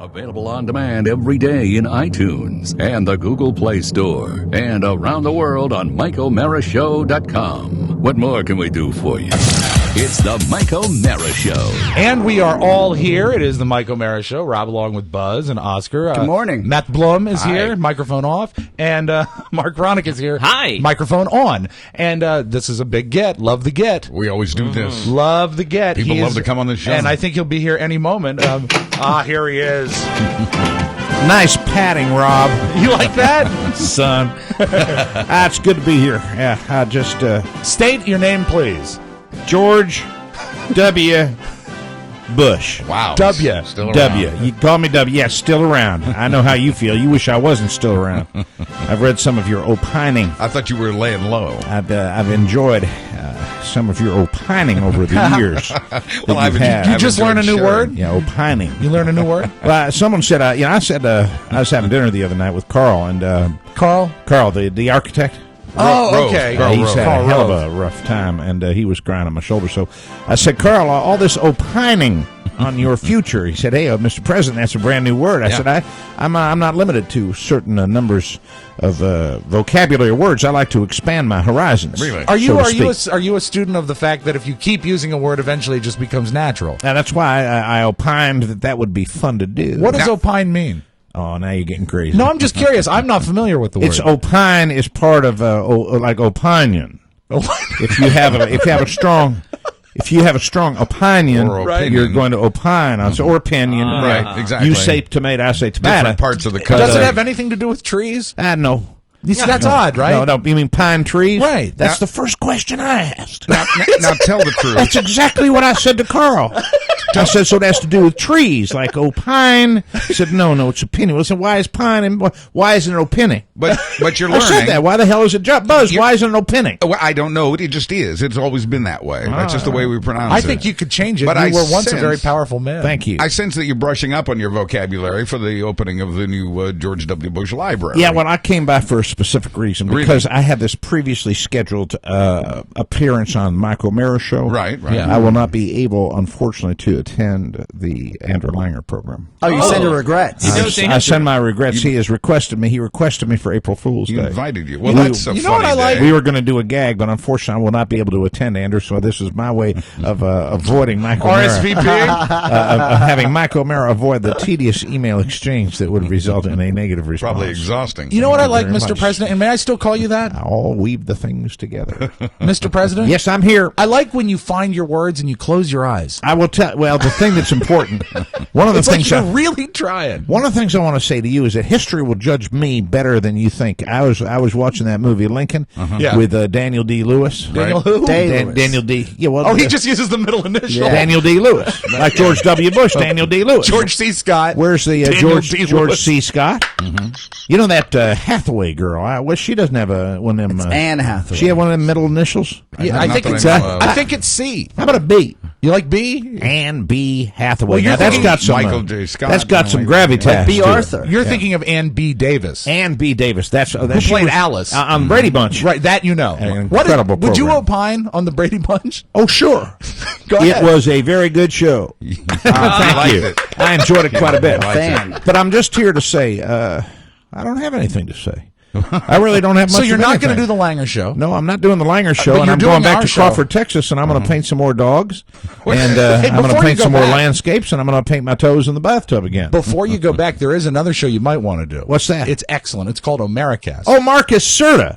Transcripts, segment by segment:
Available on demand every day in iTunes and the Google Play Store and around the world on MikeO'MaraShow.com. What more can we do for you? It's the Mike O'Mara Show. And we are all here. It is the Mike O'Mara Show. Rob along with Buzz and Oscar. Good morning. Matt Blum is Hi. here, microphone off. And Mark Ronick is here. Hi. Microphone on. And this is a big get. Love the get. We always do this. Love the get. People love to come on the show. And I think he'll be here any moment. Here he is. Nice padding, Rob. You like that? Son. It's good to be here. Yeah, I just, State your name, please. George W. Bush. Wow. W. Still around. W. You call me W. Yeah, still around. I know how you feel. You wish I wasn't still around. I've read some of your opining. I thought you were laying low. I've enjoyed some of your opining over the years. You just learned a new word? Yeah, opining. You learned a new word? Well, someone said, I was having dinner the other night with Carl, and Carl, the architect. Oh, okay. Yeah, he's had Carl a hell of Rove. a rough time, and he was crying on my shoulder. So I said, Carl, all this opining on your future. He said, hey, Mr. President, that's a brand new word. I said, I'm not limited to certain numbers of vocabulary words. I like to expand my horizons. Really? Are you so to are you a student of the fact that if you keep using a word, eventually it just becomes natural? Now, that's why I opined that would be fun to do. What does opine mean? Oh, now you're getting crazy. No, I'm just curious. I'm not familiar with the word. It's opine is part of like opinion. If you have a strong opinion, you're going to opine on or opinion. Right, exactly. You say tomato, I say tomato. Different parts of the country. Does it have anything to do with trees? No. You see, that's odd, right? No, you mean pine trees? Right. That's the first question I asked. Now tell the truth. That's exactly what I said to Carl. I said, so it has to do with trees, like opine. He said, no, it's opinion. I said, why is pine and why isn't it opinion? But you're I learning. said that. Why the hell is it Buzz? Why isn't it opinion? Well, I don't know. It just is. It's always been that way. That's just the way we pronounce it. I think you could change it. But You I were once a sense- very powerful man. Thank you. I sense that you're brushing up on your vocabulary for the opening of the new George W. Bush Library. Yeah, well, I came by for a specific reason because I had this previously scheduled appearance on Mike O'Mara Show. Right. I will not be able, unfortunately, to attend the Andrew Langer program. Oh, you send your regrets. I send my regrets. He requested me for April Fool's He Day. invited you. Well, that's a you know what funny I like? day. We were going to do a gag, but unfortunately, I will not be able to attend, Andrew. So this is my way of avoiding Mike O'Mara. RSVP? Of having Mike O'Mara avoid the tedious email exchange that would result in a negative response. Probably exhausting. You know what I like, very Mr. much. President? And may I still call you that? I'll weave the things together. Mr. President? Yes, I'm here. I like when you find your words and you close your eyes. I will tell. Well, the thing that's important. One of the It's like things. you're really trying. One of the things I want to say to you is that history will judge me better than you think. I was watching that movie Lincoln Yeah. with Daniel D. Lewis. Daniel who? Daniel D. Yeah, well, Oh, he just uses the middle initial. Daniel D. Lewis, like George W. Bush. Daniel D. Lewis. George C. Scott. Where's the Daniel D. George Lewis. C. Scott? You know that Hathaway girl? She doesn't have one of them. Anne Hathaway. She have one of them middle initials. Yeah, I Not think that it's I know of. I think it's C. How about a B? You like B? Anne B. Hathaway. Well, you're now, that's thinking got some. Michael J. Scott. That's got some gravitas. Like B. to it. Arthur. You're thinking of Ann B. Davis. Anne B. Davis. That's who she played was, Alice. on Brady Bunch. Right, that you know. An What incredible would you program. opine on the Brady Bunch? Oh, sure. Go It ahead. was a very good show. Thank liked you. it. I enjoyed it quite a bit. Fan. But I'm just here to say, I don't have anything to say. I really don't have much. So you're of not going to anything. do the Langer show? No, I'm not doing the Langer show, but and you're I'm going doing back our to show. Crawford, Texas, and I'm going to paint some more dogs, and Hey, I'm going to before you paint go some more back- landscapes, and I'm going to paint my toes in the bathtub again. Before you go back, there is another show you might want to do. What's that? It's excellent. It's called Omericast. Oh, Marcus Serta.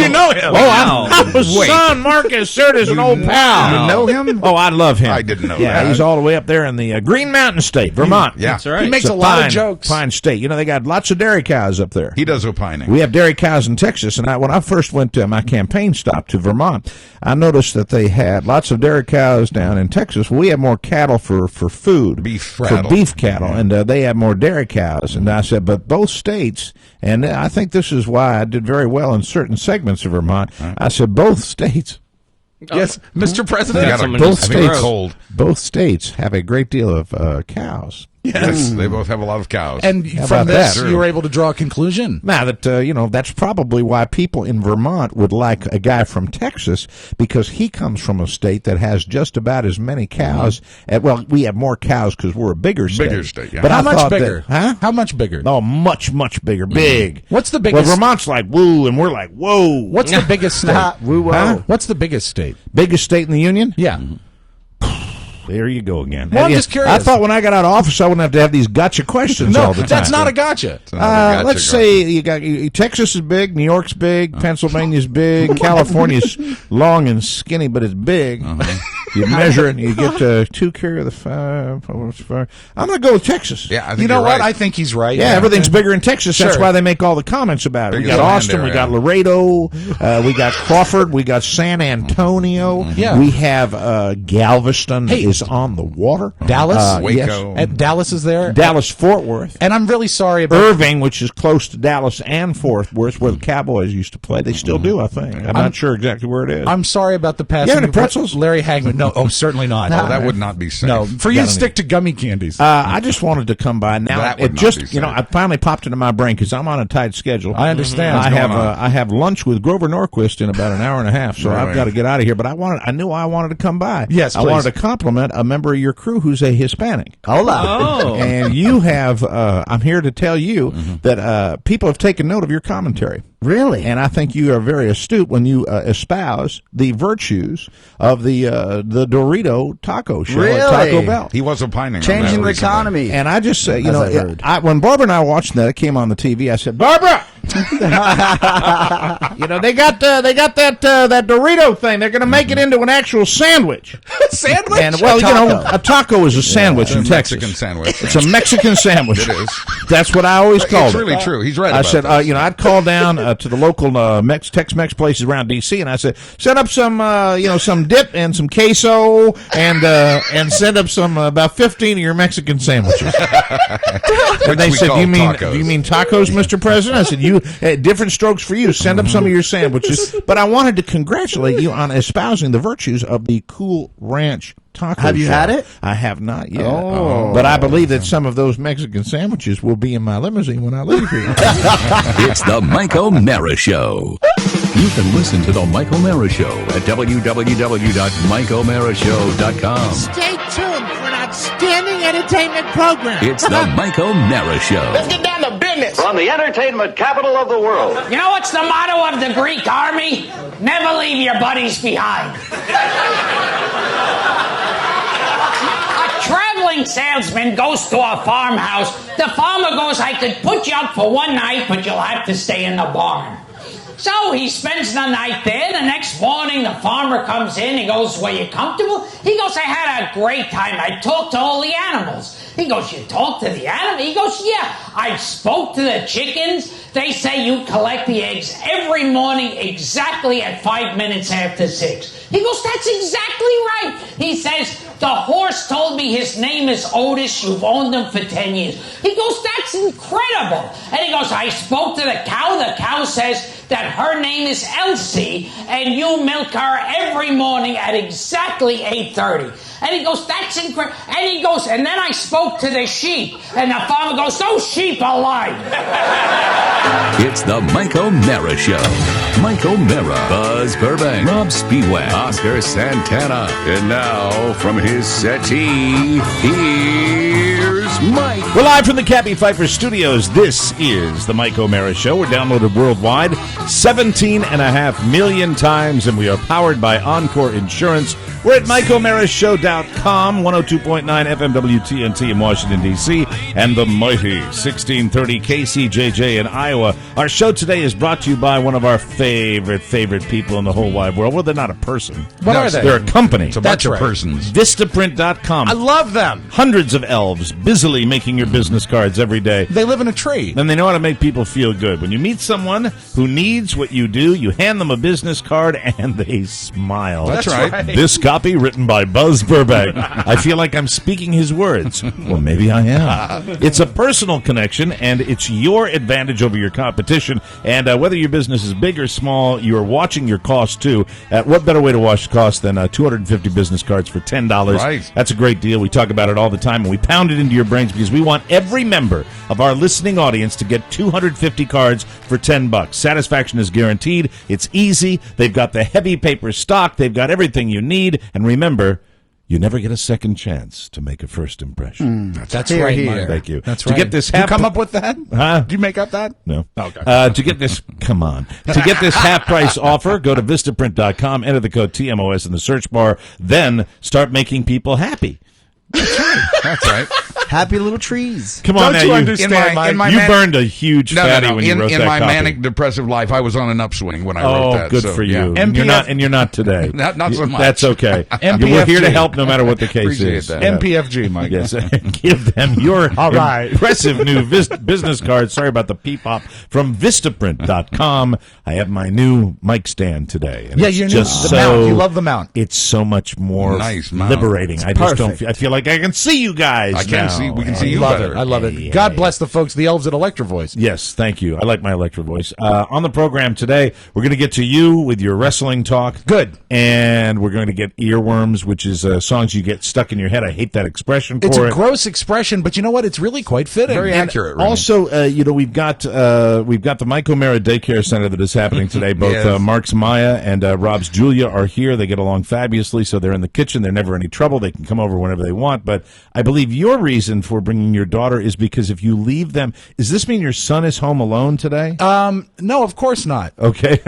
you know him. Son, Marcus Serta's an old pal. You know him? Oh, I love him. I didn't know Yeah, that. he's all the way up there in the Green Mountain State, Vermont. Yeah. That's right. He makes It's a lot fine, of jokes. Fine state. You know, they got lots of dairy cows up there. He does opining. We have dairy cows in Texas, and when I first went to my campaign stop to Vermont, I noticed that they had lots of dairy cows down in Texas. We have more cattle for food, Beef for cattle. beef cattle, and they have more dairy cows. And I said, but both states, and I think this is why I did very well in certain segments of Vermont. I said both states. Yes, Mr. President. Got someone a, Both I think it's states, cold. both states have a great deal of cows. Yes, they both have a lot of cows. And How from about this, that? you were able to draw a conclusion. Now that that's probably why people in Vermont would like a guy from Texas, because he comes from a state that has just about as many cows. Well, we have more cows because we're a bigger state. Bigger state, yeah. But How I much thought bigger? That, huh? How much bigger? Oh, much bigger, big. What's the biggest? Well, Vermont's like woo, and we're like whoa. What's the biggest state? Woo-whoa. Huh? What's the biggest state? Biggest state in the union? Yeah. There you go again. Well, I'm just curious. I thought when I got out of office, I wouldn't have to have these gotcha questions No, all the time. that's not a gotcha. Gotcha, Let's say you got Texas is big, New York's big, Pennsylvania's big, California's long and skinny, but it's big. You measure it, and you get 2 carry of the 5. I'm going to go with Texas. Yeah, I think You know you're what? right. I think he's right. Yeah, everything's bigger in Texas. That's Sure. why they make all the comments about it. We Biggest got land Austin, we area. got Laredo, we got Crawford, we got San Antonio. Yeah. We have Galveston Hey. is on the water. Dallas? Waco. And Dallas is there. Dallas, Fort Worth. And I'm really sorry about. Irving, which is close to Dallas and Fort Worth, where the Cowboys used to play. They still do, I think. I'm not sure exactly where it is. I'm sorry about the passing. You have any of pretzels? Larry Hagman. No, certainly not. Oh, that would not be safe. No, for you to stick to gummy candies. I just wanted to come by. Now That would it not just be you know safe. I finally popped into my brain because I'm on a tight schedule. I understand. I What's have going on? I have lunch with Grover Norquist in about an hour and a half, so I've Really? got to get out of here. But I knew I wanted to come by. Yes, I please. wanted to compliment a member of your crew who's a Hispanic. Hola. And you have. I'm here to tell you that people have taken note of your commentary. Really? And I think you are very astute when you espouse the virtues of the Dorito taco show at Taco Really? Bell. He was opining on Changing that the recently. economy. And I just say, As I've heard. when Barbara and I were watching that, it came on the TV. I said, Barbara, they got that Dorito thing. They're going to make it into an actual sandwich. Sandwich? And well, a taco is a sandwich in It's a Texas. Mexican sandwich. It's a Mexican sandwich. It is. That's what I always called It's it. really true. He's right I about said, this. I'd call down to the local Tex-Mex places around D.C. and I said, set up some, some dip and some queso and send up some about 15 of your Mexican sandwiches. And they we said, call do you tacos. mean tacos, Mr. President? I said, different strokes for you. Send up some of your sandwiches. But I wanted to congratulate you on espousing the virtues of the Cool Ranch taco Have you show. had it? I have not yet. Oh. But I believe that some of those Mexican sandwiches will be in my limousine when I leave here. It's the Mike O'Mara Show. You can listen to the Mike O'Mara Show at www.mikeomarashow.com. Stay tuned for an outstanding entertainment program. It's the Mike O'Mara Show. Get down to business. From the entertainment capital of the world. You know what's the motto of the Greek army? Never leave your buddies behind. A traveling salesman goes to a farmhouse. The farmer goes, I could put you up for one night, but you'll have to stay in the barn. So he spends the night there. The next morning, the farmer comes in. He goes, were you comfortable? He goes, I had a great time. I talked to all the animals. He goes, you talked to the animals? He goes, yeah. I spoke to the chickens. They say you collect the eggs every morning exactly at 5 minutes after 6. He goes, that's exactly right. He says, the horse told me his name is Otis. You've owned him for 10 years. He goes, that's incredible. And he goes, I spoke to the cow. The cow says that her name is Elsie, and you milk her every morning at exactly 8:30. And he goes, that's incredible. And he goes, and then I spoke to the sheep. And the farmer goes, those sheep are lying. It's the Mike O'Mara Show. Mike O'Mara, Buzz Burbank, Rob Spiewak, Oscar Santana. And now, from his settee, here's Mike. We're live from the Cappy Pfeiffer Studios. This is the Mike O'Mara Show. We're downloaded worldwide 17.5 million times, and we are powered by Encore Insurance. We're at MikeO'MaraShow.com, 102.9 FM WTNT in Washington, D.C., and the mighty 1630 KCJJ in Iowa. Our show today is brought to you by one of our favorite people in the whole wide world. Well, they're not a person. What are they? They're a company. It's a That's bunch of right. persons. Vistaprint.com. I love them. Hundreds of elves busily making making your business cards every day. They live in a tree. And they know how to make people feel good. When you meet someone who needs what you do, you hand them a business card and they smile. That's right. This copy written by Buzz Burbank. I feel like I'm speaking his words. Well, maybe I am. It's a personal connection, and it's your advantage over your competition. And whether your business is big or small, you are watching your cost, too. What better way to watch cost than 250 business cards for $10? Right. That's a great deal. We talk about it all the time, and we pound it into your brains because we want every member of our listening audience to get 250 cards for $10. Satisfaction is guaranteed. It's easy. They've got the heavy paper stock. They've got everything you need. And remember, you never get a second chance to make a first impression. That's right, Mike. Thank you. That's To right. get this Did you come up with that? Huh? Did you make up that? No. Okay. To get this, come on. To get this half-price offer, go to Vistaprint.com, enter the code TMOS in the search bar, then start making people happy. That's right. Happy little trees. Come on Don't now, you understand, Mike? you burned a huge fatty when you wrote in that my copy. manic depressive life, I was on an upswing when I wrote that. Good so, for yeah. you. And you're not today. Not so much. That's okay. MPFG. We're here to help no matter what the case Appreciate is. that. MPFG, Mike. Yes, give them your All right. impressive new business card. Sorry about the peep-pop. From Vistaprint.com. I have my new mic stand today. And Yeah, it's your new just the so, mount. You love the mount. It's so much more Nice mount. liberating. I just don't. I feel like I can see you guys. I can now. see. We can see you Love better. it. I love it. Yeah, God yeah. bless the folks, the elves at Electro Voice. Yes, thank you. I like my electro voice. On the program today, we're going to get to you with your wrestling talk. Good. And we're going to get earworms, which is songs you get stuck in your head. I hate that expression It's for a it. gross expression, but you know what? It's really quite fitting. Very accurate. Remy. Also, we've got the Mike O'Mara Daycare Center that is happening today. Both Yes. Mark's Maya and Rob's Julia are here. They get along fabulously, so they're in the kitchen. They're never any trouble. They can come over whenever they want. But I believe your reason for bringing your daughter is because if you leave them, does this mean your son is home alone today? No, of course not. Okay.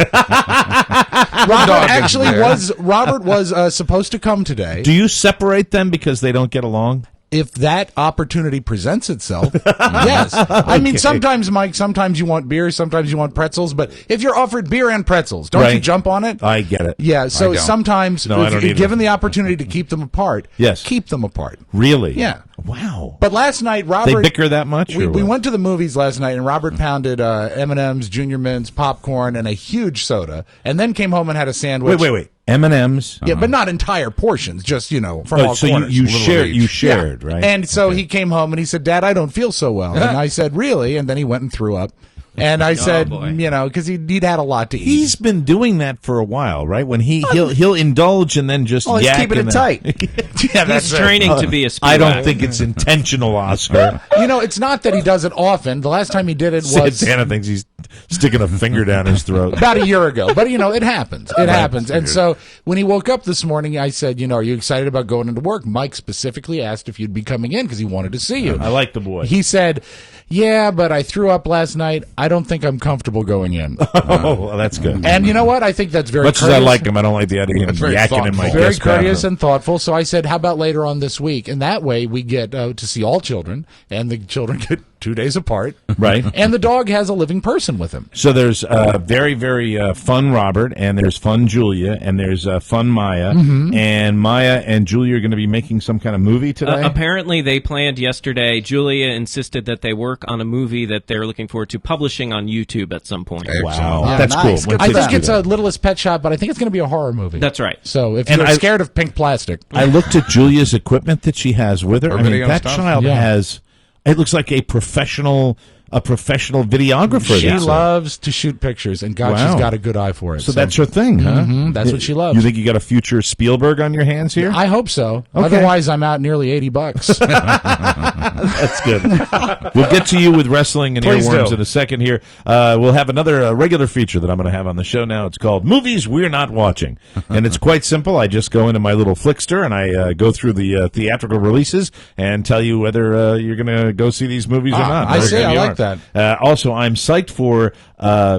Robert was supposed to come today. Do you separate them because they don't get along? If that opportunity presents itself, yes. I mean, sometimes, Mike, sometimes you want beer, sometimes you want pretzels, but if you're offered beer and pretzels, don't you Right. jump on it? I get it. Yeah, so don't. sometimes, No, I if don't you're either. given the opportunity to keep them apart, Yes. keep them apart. Really? Yeah. Wow. But last night, They Robert... bicker that much? We or what? went to the movies last night, and Robert pounded M&M's, Junior Mints, popcorn, and a huge soda, and then came home and had a sandwich. Wait. M&M's? Yeah, but not entire portions, just, from all so corners. you each. shared, right? And so he came home and he said, Dad, I don't feel so well. And I said, really? And then he went and threw up. And I said, because he'd had a lot to eat. He's been doing that for a while, right? When he'll indulge and then just he's yak keeping and it then- tight. yeah, He's training to be a I don't speedway. think it's intentional, Oscar. it's not that he does it often. The last time he did it was Santana thinks he's sticking a finger down his throat. about a year ago. But, it happens. It happens. And so when he woke up this morning, I said, are you excited about going into work? Mike specifically asked if you'd be coming in because he wanted to see you. I like the boy. He said, yeah, but I threw up last night. I don't think I'm comfortable going in. Oh, well, that's good. And you know what? I think that's very Much as courteous. I like him, I don't like the idea of him very yakking in my thoughtful. Very guest courteous bathroom. and thoughtful. So I said, how about later on this week? And that way we get to see all children, and the children get 2 days apart. Right. And the dog has a living person with him. So there's very, very fun Robert, and there's fun Julia, and there's fun Maya. Mm-hmm. And Maya and Julia are going to be making some kind of movie today? Apparently, they planned yesterday. Julia insisted that they work on a movie that they're looking forward to publishing on YouTube at some point. Wow. Yeah, That's nice. cool. When I kids think do it's that. a Littlest Pet Shop, but I think it's going to be a horror movie. That's right. So if And you're I- scared of pink plastic, I looked at Julia's equipment that she has with her. Her I mean, video that stuff? child Yeah. has. It looks like a professional videographer. she that's loves to shoot pictures, and God, Wow. she's got a good eye for it. So that's her thing, huh? that's what she loves. You think you got a future Spielberg on your hands here? I hope so. Okay. Otherwise, I'm out nearly $80. That's good. We'll get to you with wrestling and Please earworms do. in a second here. We'll have another regular feature that I'm going to have on the show now. It's called Movies We're Not Watching. And it's quite simple. I just go into my little Flickster and I go through the theatrical releases and tell you whether you're going to go see these movies or not. I Very see. good I you like are. that. Also, I'm psyched for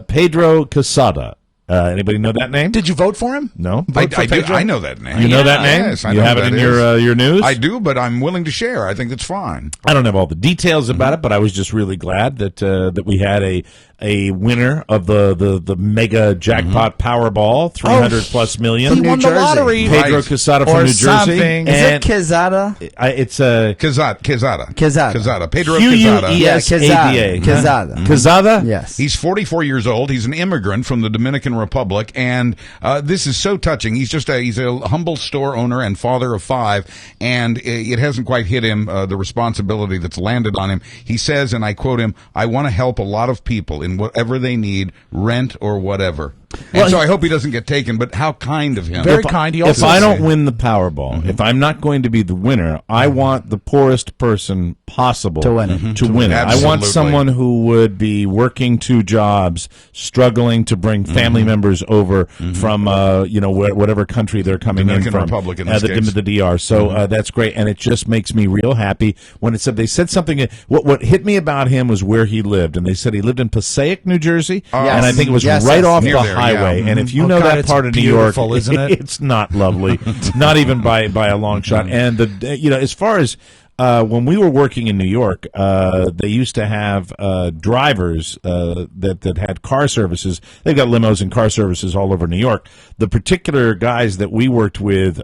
Pedro Quesada. Anybody know that name? Did you vote for him? No. I do. I know that name. You know that name? Yes, I you know have it that in is. your news? I do, but I'm willing to share. I think that's fine. I don't have all the details about it, but I was just really glad that that we had a winner of the mega jackpot Powerball, 300+ million. He won the lottery. Pedro Right. Quesada Or from New Jersey. something. Is And it Quezada? it's Quezada. Quezada. Pedro Quezada. Yeah, Quezada. Quezada. Quezada? Yes. He's 44 years old. He's an immigrant from the Dominican Republic, and this is so touching. He's a humble store owner and father of 5, and it hasn't quite hit him the responsibility that's landed on him. He says, and I quote him, "I want to help a lot of people in whatever they need, rent or whatever." And so I hope he doesn't get taken, but how kind of him. Very kind. He If also I don't win the Powerball, if I'm not going to be the winner, I want the poorest person possible To win it. To win it. I want Absolutely. someone who would be working 2 jobs, struggling to bring family members over from whatever country they're coming Dominican in from. Republic in this the case. DR. So that's great, and it just makes me real happy when they said something. What hit me about him was where he lived, and they said he lived in Passaic, New Jersey, and I think it was Yes, right yes. off Near the there, highway. yeah. And if you Oh, know God, that it's part of New York, beautiful, isn't it? it's not lovely, not even by a long shot. And as far as when we were working in New York, they used to have drivers that had car services. They've got limos and car services all over New York. The particular guys that we worked with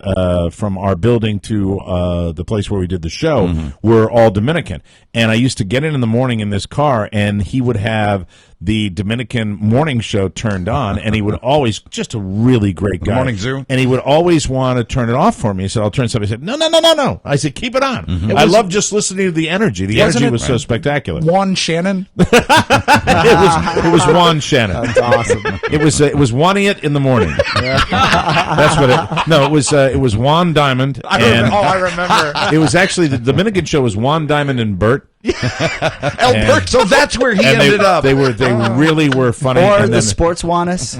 from our building to the place where we did the show were all Dominican. And I used to get in the morning in this car, and he would have the Dominican morning show turned on, and he would always, just a really great guy. Morning Zoo? And he would always want to turn it off for me. He said, I'll turn something. He said, no. I said, keep it on. I love just listening to the energy. The Wasn't energy it- was so spectacular. Juan Shannon. It was Juan Shannon. That's awesome. It was Juaniet in the morning. That's what it. No, it was Juan Diamond. I remember. It was actually the Dominican show was Juan Diamond and Bert. Albert, so that's where he And ended up. They really were funny. Or and the then sports Juanis.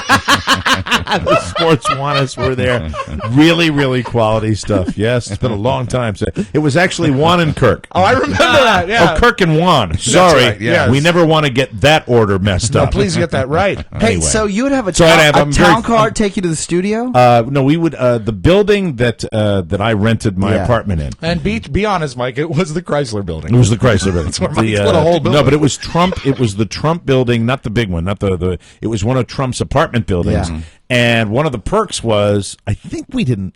the sports Juanis were there. Really, really quality stuff. Yes, it's been a long time. So it was actually Juan and Kirk. Oh, I remember that. Yeah. Oh, Kirk and Juan. Sorry, right, yes. we never want to get that order messed No, up. please get that right. Hey, Anyway. so you would have a So I'd have- a I'm very- town car take you to the studio? No, we would. The building that I rented my Yeah. apartment in. And be honest, Mike, it was the Chrysler building. It was the Chrysler building. where Mike put a whole No, building. but it was Trump. It was the Trump building, not the big one, not the. It was one of Trump's apartment buildings. Yeah. And one of the perks was, I think we didn't.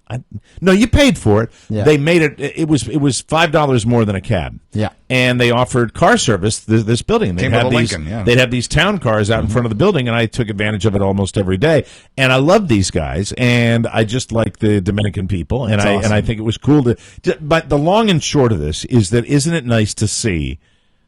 No, you paid for it. Yeah. They made it. It was $5 more than a cab. Yeah. And they offered car service. This building. They Came had with a these. Lincoln, yeah. They'd have these town cars out in front of the building, and I took advantage of it almost every day. And I love these guys, and I just like the Dominican people, and I think it was cool to. But the long and short of this is that isn't it nice to see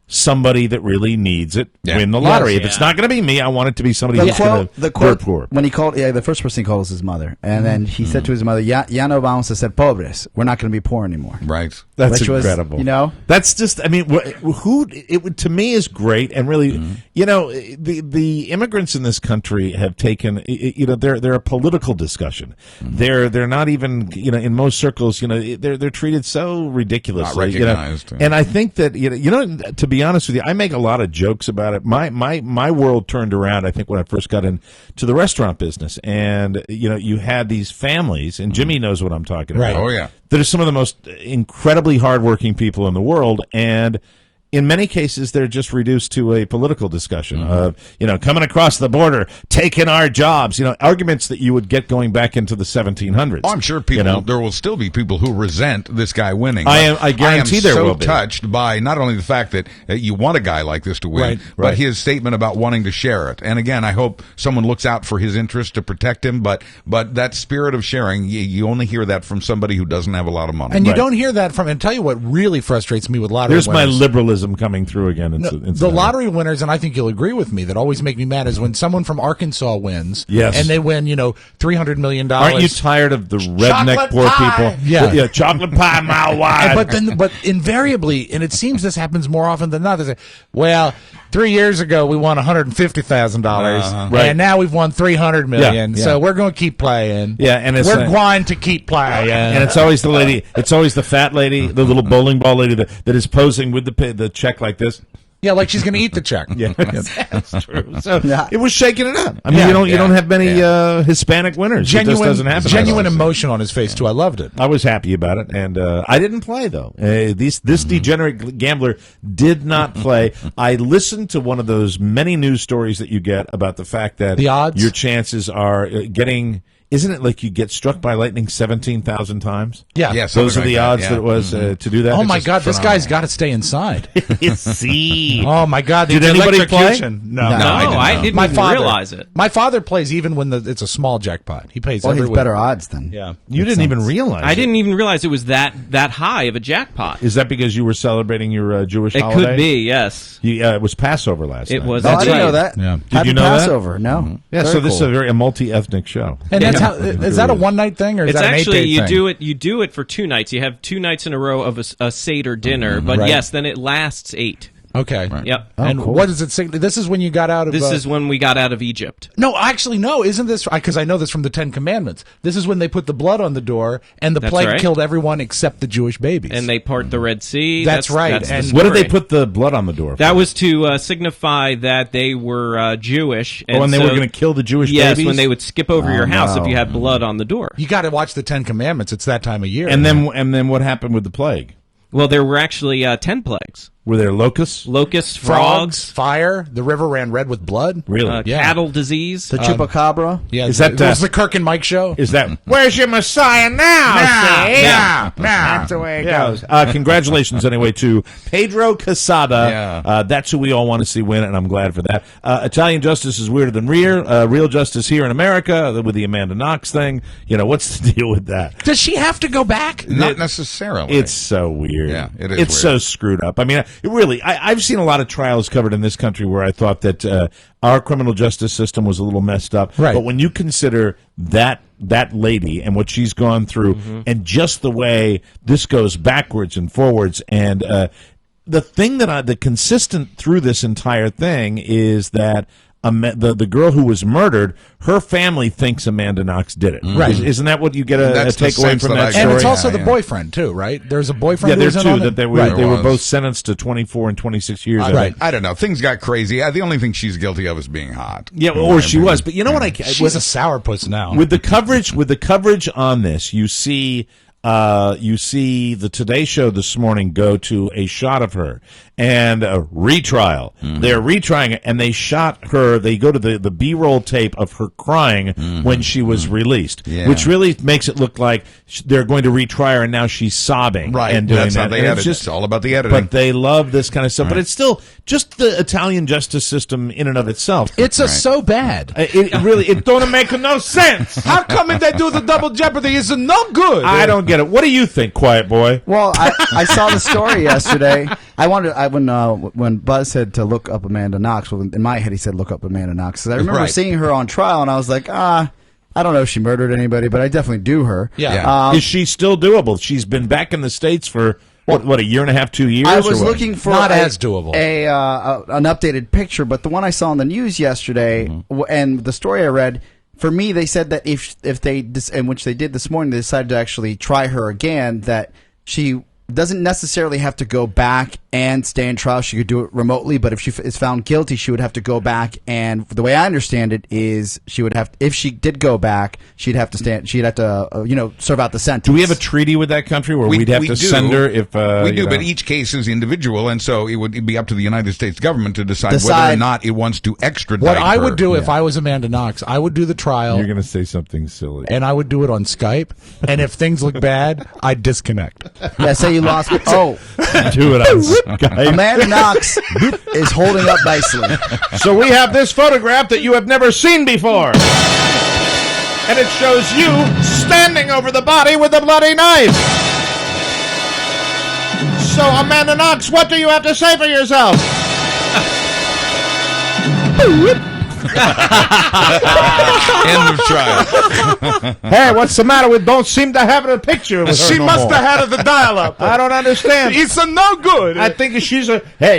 somebody that really needs it win the lottery? Yes, if it's not going to be me, I want it to be somebody The who's going quote, the to quote poor. when he called, the first person he called was his mother, and then he said to his mother, "Ya no vamos a ser pobres. We're not going to be poor anymore." Right. That's Which was, incredible. you know? That's just. I mean, who it would to me is great, and really, the immigrants in this country have taken. They're a political discussion. They're not even. In most circles, they're treated so ridiculously. Not recognized. And I think that to be honest with you, I make a lot of jokes about it. My world turned around, I think, when I first got into the restaurant business, and you had these families, and Jimmy knows what I'm talking about. Right. Oh, yeah. That are some of the most incredibly hardworking people in the world, and in many cases, they're just reduced to a political discussion of, coming across the border, taking our jobs, arguments that you would get going back into the 1700s. Oh, I'm sure there will still be people who resent this guy winning. I guarantee there will be. I am so touched by not only the fact that you want a guy like this to win, Right, but right. his statement about wanting to share it. And again, I hope someone looks out for his interest to protect him, but that spirit of sharing, you only hear that from somebody who doesn't have a lot of money. And you Right. don't hear that from. And tell you what really frustrates me with lottery There's my winners. liberalism coming through again. The lottery winners, and I think you'll agree with me, that always make me mad is when someone from Arkansas wins, Yes. and they win, $300 million. Aren't you tired of the redneck Chocolate poor pie. people? Yeah. Chocolate pie mile wide. But invariably, and it seems this happens more often than not. They say, well, 3 years ago we won $150,000, Right. and now we've won $300 million. Yeah. So we're going to keep playing. Yeah, and it's we're going to keep playing. And it's always the lady. It's always the fat lady, the little bowling ball lady that is posing with the check like this. Yeah, like she's going to eat the check. Yeah, that's true. So Yeah. it was shaking it up. I mean, Yeah. you don't have many Hispanic winners. It just doesn't happen. Genuine emotion on his face too. I loved it. I was happy about it, and I didn't play though. This degenerate gambler did not play. I listened to one of those many news stories that you get about the fact that The odds? your chances are getting. Isn't it like you get struck by lightning 17,000 times? Yeah. Yeah, Those something are the like odds that, that it was to do that. Oh It's my just God, this phenomenal. guy's got to stay inside. See. Oh my God, Did the anybody electrocution. play? No, No, I I didn't My even father, realize it. My father plays even when it's a small jackpot. He pays Well, every he's week. better odds than. Yeah. You didn't even realize. I didn't even realize it was that high of a jackpot. Is that because you were celebrating your Jewish It holiday? could be, yes. It was Passover last night. It was. No, I That's didn't right. know that. Yeah. Happy you know that? Passover. No. Yeah, Very so this cool. is a multi-ethnic show. And that's how. Is that a one night thing or is It's that an actually 8-day you thing? You do it for 2 nights. You have 2 nights in a row of a Seder dinner, but Right. yes, then it lasts 8. Okay. Yep. And cool. what does it say? This is when you got out of. This is when we got out of Egypt. No, actually, no. Isn't this because I know this from the Ten Commandments? This is when they put the blood on the door, and the That's plague right. killed everyone except the Jewish babies. And they part the Red Sea. That's right. the And What did they story. put the blood on the door for? That was to signify that they were Jewish. when they were going to kill the Jewish yes, babies? when they would skip over your house if no. you had blood on the door. you got to watch the Ten Commandments. It's that time of year. And then what happened with the plague? Well, there were actually 10 plagues. Were there locusts? Locusts, frogs, frogs, fire. The river ran red with blood. Really? Yeah. cattle disease. The chupacabra. Yeah, Is that, it was the Kirk and Mike show? Is that where's your Messiah now? See? That's the way it goes. Congratulations, anyway, to Pedro Casada. Yeah. That's who we all want to see win, and I'm glad for that. Italian justice is weirder than real justice here in America with the Amanda Knox thing. You know, what's the deal with that? Does she have to go back? Not necessarily. It's so weird. Yeah, it is It's weird. so screwed up. I mean, I've seen a lot of trials covered in this country where I thought that our criminal justice system was a little messed up. Right. But when you consider that lady and what she's gone through, and just the way this goes backwards and forwards, and the thing that consistent through this entire thing is that. The girl who was murdered, her family thinks Amanda Knox did it. Right. Isn't that what you get a That's the takeaway sense from that that I story? And it's also Yeah, the yeah. boyfriend too, right? There's a boyfriend. Yeah, who there was in too. on it? That they were Right. they were was. both sentenced to 24 and 26 years. Right. I don't know. Things got crazy. The only thing she's guilty of is being hot. Yeah, or she was. But you know what? She's a sourpuss now. With the coverage on this, you see the Today Show this morning go to a shot of her and a retrial. They're retrying it, and they shot her. They go to the B-roll tape of her crying when she was released, Yeah. which really makes it look like they're going to retry her, and now she's sobbing. Right. And doing That's how that. they And edit. It's all about the editing. But they love this kind of stuff. But it's still just the Italian justice system in and of itself. It's so bad. It don't make no sense. How come if they do the double jeopardy is no good? I don't get it. What do you think, quiet boy? Well, I saw the story yesterday. When Buzz said to look up Amanda Knox, well, in my head he said look up Amanda Knox. 'Cause I remember Right. seeing her on trial, and I was like, I don't know if she murdered anybody, but I definitely do her. Yeah. Is she still doable? She's been back in the States for what a year and a half, 2 years. I or was what? looking for Not as doable. an updated picture, but the one I saw on the news yesterday and the story I read. For me, they said that if they, and which they did this morning, they decided to actually try her again. That she doesn't necessarily have to go back and stay in trial. She could do it remotely, but if she is found guilty, she would have to go back. And the way I understand it is, she would have, if she did go back, she'd have to serve out the sentence. Do we have a treaty with that country where we'd have to do. send her if we do, you know? but each case is individual, and so it would be up to the United States government to decide whether or not it wants to extradite What I her. would do if I was Amanda Knox, I would do the trial. You're going to say something silly. And I would do it on Skype. And if things look bad, I'd disconnect. Yeah, say you lost. Oh, Do it on Skype. Amanda Knox is holding up nicely. So we have this photograph that you have never seen before. And it shows you standing over the body with a bloody knife. So, Amanda Knox, what do you have to say for yourself? End of trial. Hey, what's the matter with don't seem to have a picture of her She no must more? have had the dial-up. I don't understand. It's a no good. I think she's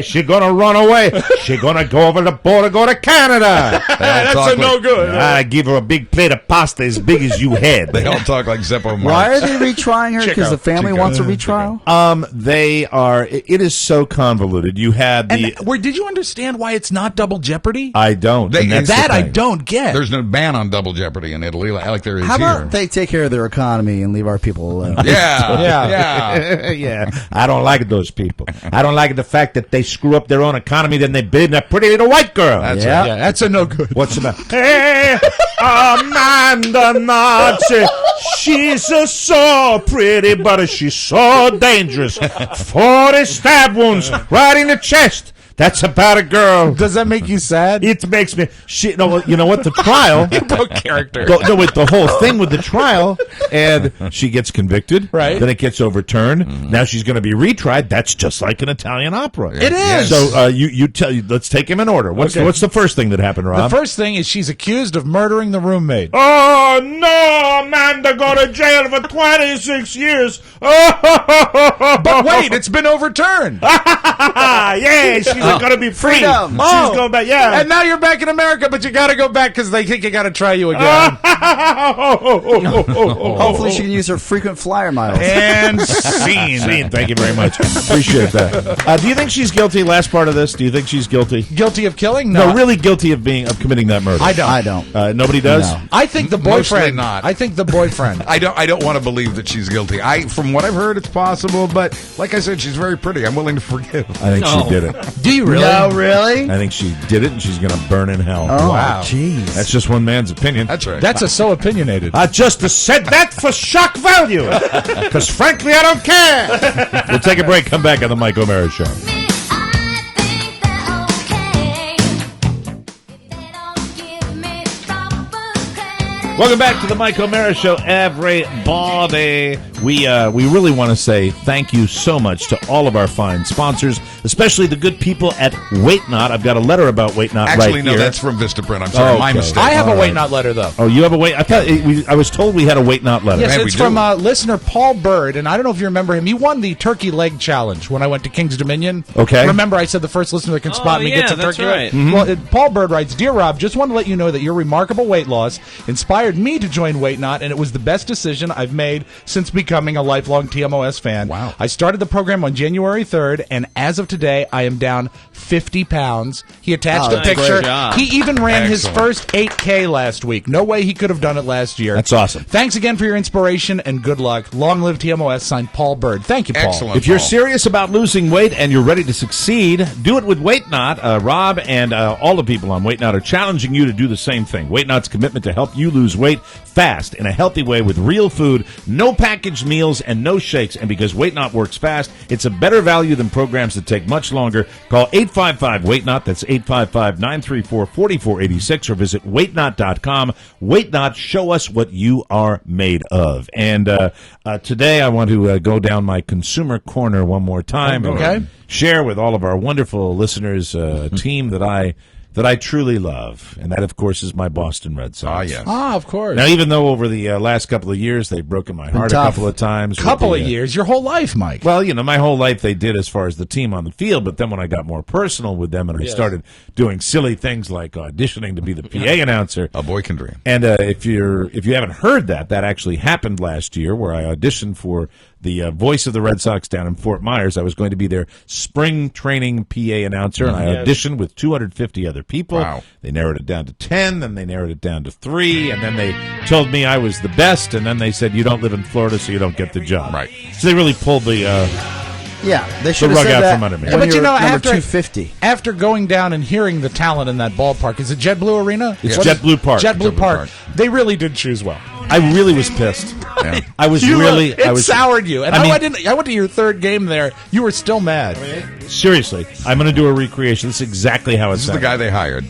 she's gonna run away. She's gonna go over the border, go to Canada. That's a no good. I give her a big plate of pasta as big as you had. They all talk like Zeppo Marx. Why are they retrying her? Because the family Chico. wants a retrial? They are. It is so convoluted. You had the. And did you understand why it's not double jeopardy? I don't. They- and that's the That I thing. don't get. There's no ban on double jeopardy in Italy like there is How here. about they take care of their economy and leave our people alone? Yeah. Yeah. Yeah, I don't like those people. I don't like the fact that they screw up their own economy, then they blame that pretty little white girl. That's Yeah. right. Yeah, that's a no good. What's the matter? Hey, Amanda Nazi. She's so pretty, but she's so dangerous. 40 stab wounds right in the chest. That's about a girl. Does that make you sad? It makes me. No, you know what? The trial. character. No, with the whole thing with the trial, and she gets convicted. Right. Then it gets overturned. Now she's going to be retried. That's just like an Italian opera. It is. So let's take him in order. What's the first thing that happened, The Rob? first thing is she's accused of murdering the roommate. Oh no, Amanda, go to jail for 26 years. Oh, But wait, it's been overturned. yeah, she's going to be free. Freedom. She's going back. Yeah. And now you're back in America, but you got to go back because they think you got to try you again. Hopefully she can use her frequent flyer miles. And scene. Thank you very much. Appreciate that. Do you think she's guilty? Last part of this. Do you think she's guilty? Guilty of killing? No, really guilty of committing that murder. I don't. I don't. Nobody does. No. I think the Mostly boyfriend. not. I think the boyfriend. I don't want to believe that she's guilty. From what I've heard, it's possible, but like I said, she's very pretty. I'm willing to forgive. I think No. she did it. Do you really? No, really? I think she did it, and she's going to burn in hell. Oh, Wow. jeez. That's just one man's opinion. That's right. That's so opinionated. I just said that for shock value, because frankly, I don't care. We'll take a break. Come back on the Mike O'Mara Show. Welcome back to the Mike O'Mara Show, everybody. We really want to say thank you so much to all of our fine sponsors, especially the good people at Wait Not. I've got a letter about Wait Not Actually, right no, here. that's from Vistaprint. I'm sorry, my Okay. mistake. I have a All wait right. not letter though. Oh, you have a Wait? I thought I was told we had a Wait Not letter. Yes, Yeah, it's we from do. listener Paul Bird, and I don't know if you remember him. He won the turkey leg challenge when I went to King's Dominion. Okay. Remember, I said the first listener that can spot me yeah, gets a that's turkey right. leg? Well, Paul Bird writes, Dear Rob, just want to let you know that your remarkable weight loss inspired me to join Wait Not, and it was the best decision I've made since becoming a lifelong TMOS fan. Wow. I started the program on January 3rd, and as of today, I am down 50 pounds. He attached a nice picture. job. He even ran his Excellent. first 8K last week. No way he could have done it last year. That's awesome. Thanks again for your inspiration and good luck. Long live TMOS. Signed Paul Bird. Thank you, Paul. Excellent. If you're Paul. serious about losing weight and you're ready to succeed, do it with Wait Not. Rob and all the people on Wait Not are challenging you to do the same thing. Wait Not's commitment to help you lose weight fast in a healthy way with real food, no packaged meals, and no shakes. And because Wait Not works fast, it's a better value than programs that take much longer. Call 855-WAIT-NOT. That's 855-934-4486 or visit waitnot.com. Wait Not, show us what you are made of. And today I want to go down my consumer corner one more time and Okay. share with all of our wonderful listeners a team that I truly love. And that, of course, is my Boston Red Sox. Ah, yes. Ah, of course. Now, even though over the last couple of years they've broken my heart a tough. couple of times. with Couple the, of years. Your whole life, Mike. Well, my whole life they did as far as the team on the field, but then when I got more personal with them and I started doing silly things like auditioning to be the PA announcer. A boy can dream. And if you haven't heard that actually happened last year, where I auditioned for the voice of the Red Sox down in Fort Myers. I was going to be their spring training PA announcer, and I auditioned with 250 other people. Wow. They narrowed it down to 10, then they narrowed it down to 3, and then they told me I was the best, and then they said, you don't live in Florida, so you don't get the job. Right. So they really pulled the... Yeah, they should have rug said out that from under me. when But you you were know, number after 250. after going down and hearing the talent in that ballpark, is it JetBlue Arena? It's What is- JetBlue Park. JetBlue Park. They really did choose well. I really was pissed. Yeah. I was It soured you. And I mean- I went to your third game there. You were still mad. Seriously, I'm going to do a recreation. This is exactly how it This is the sounds. guy they hired.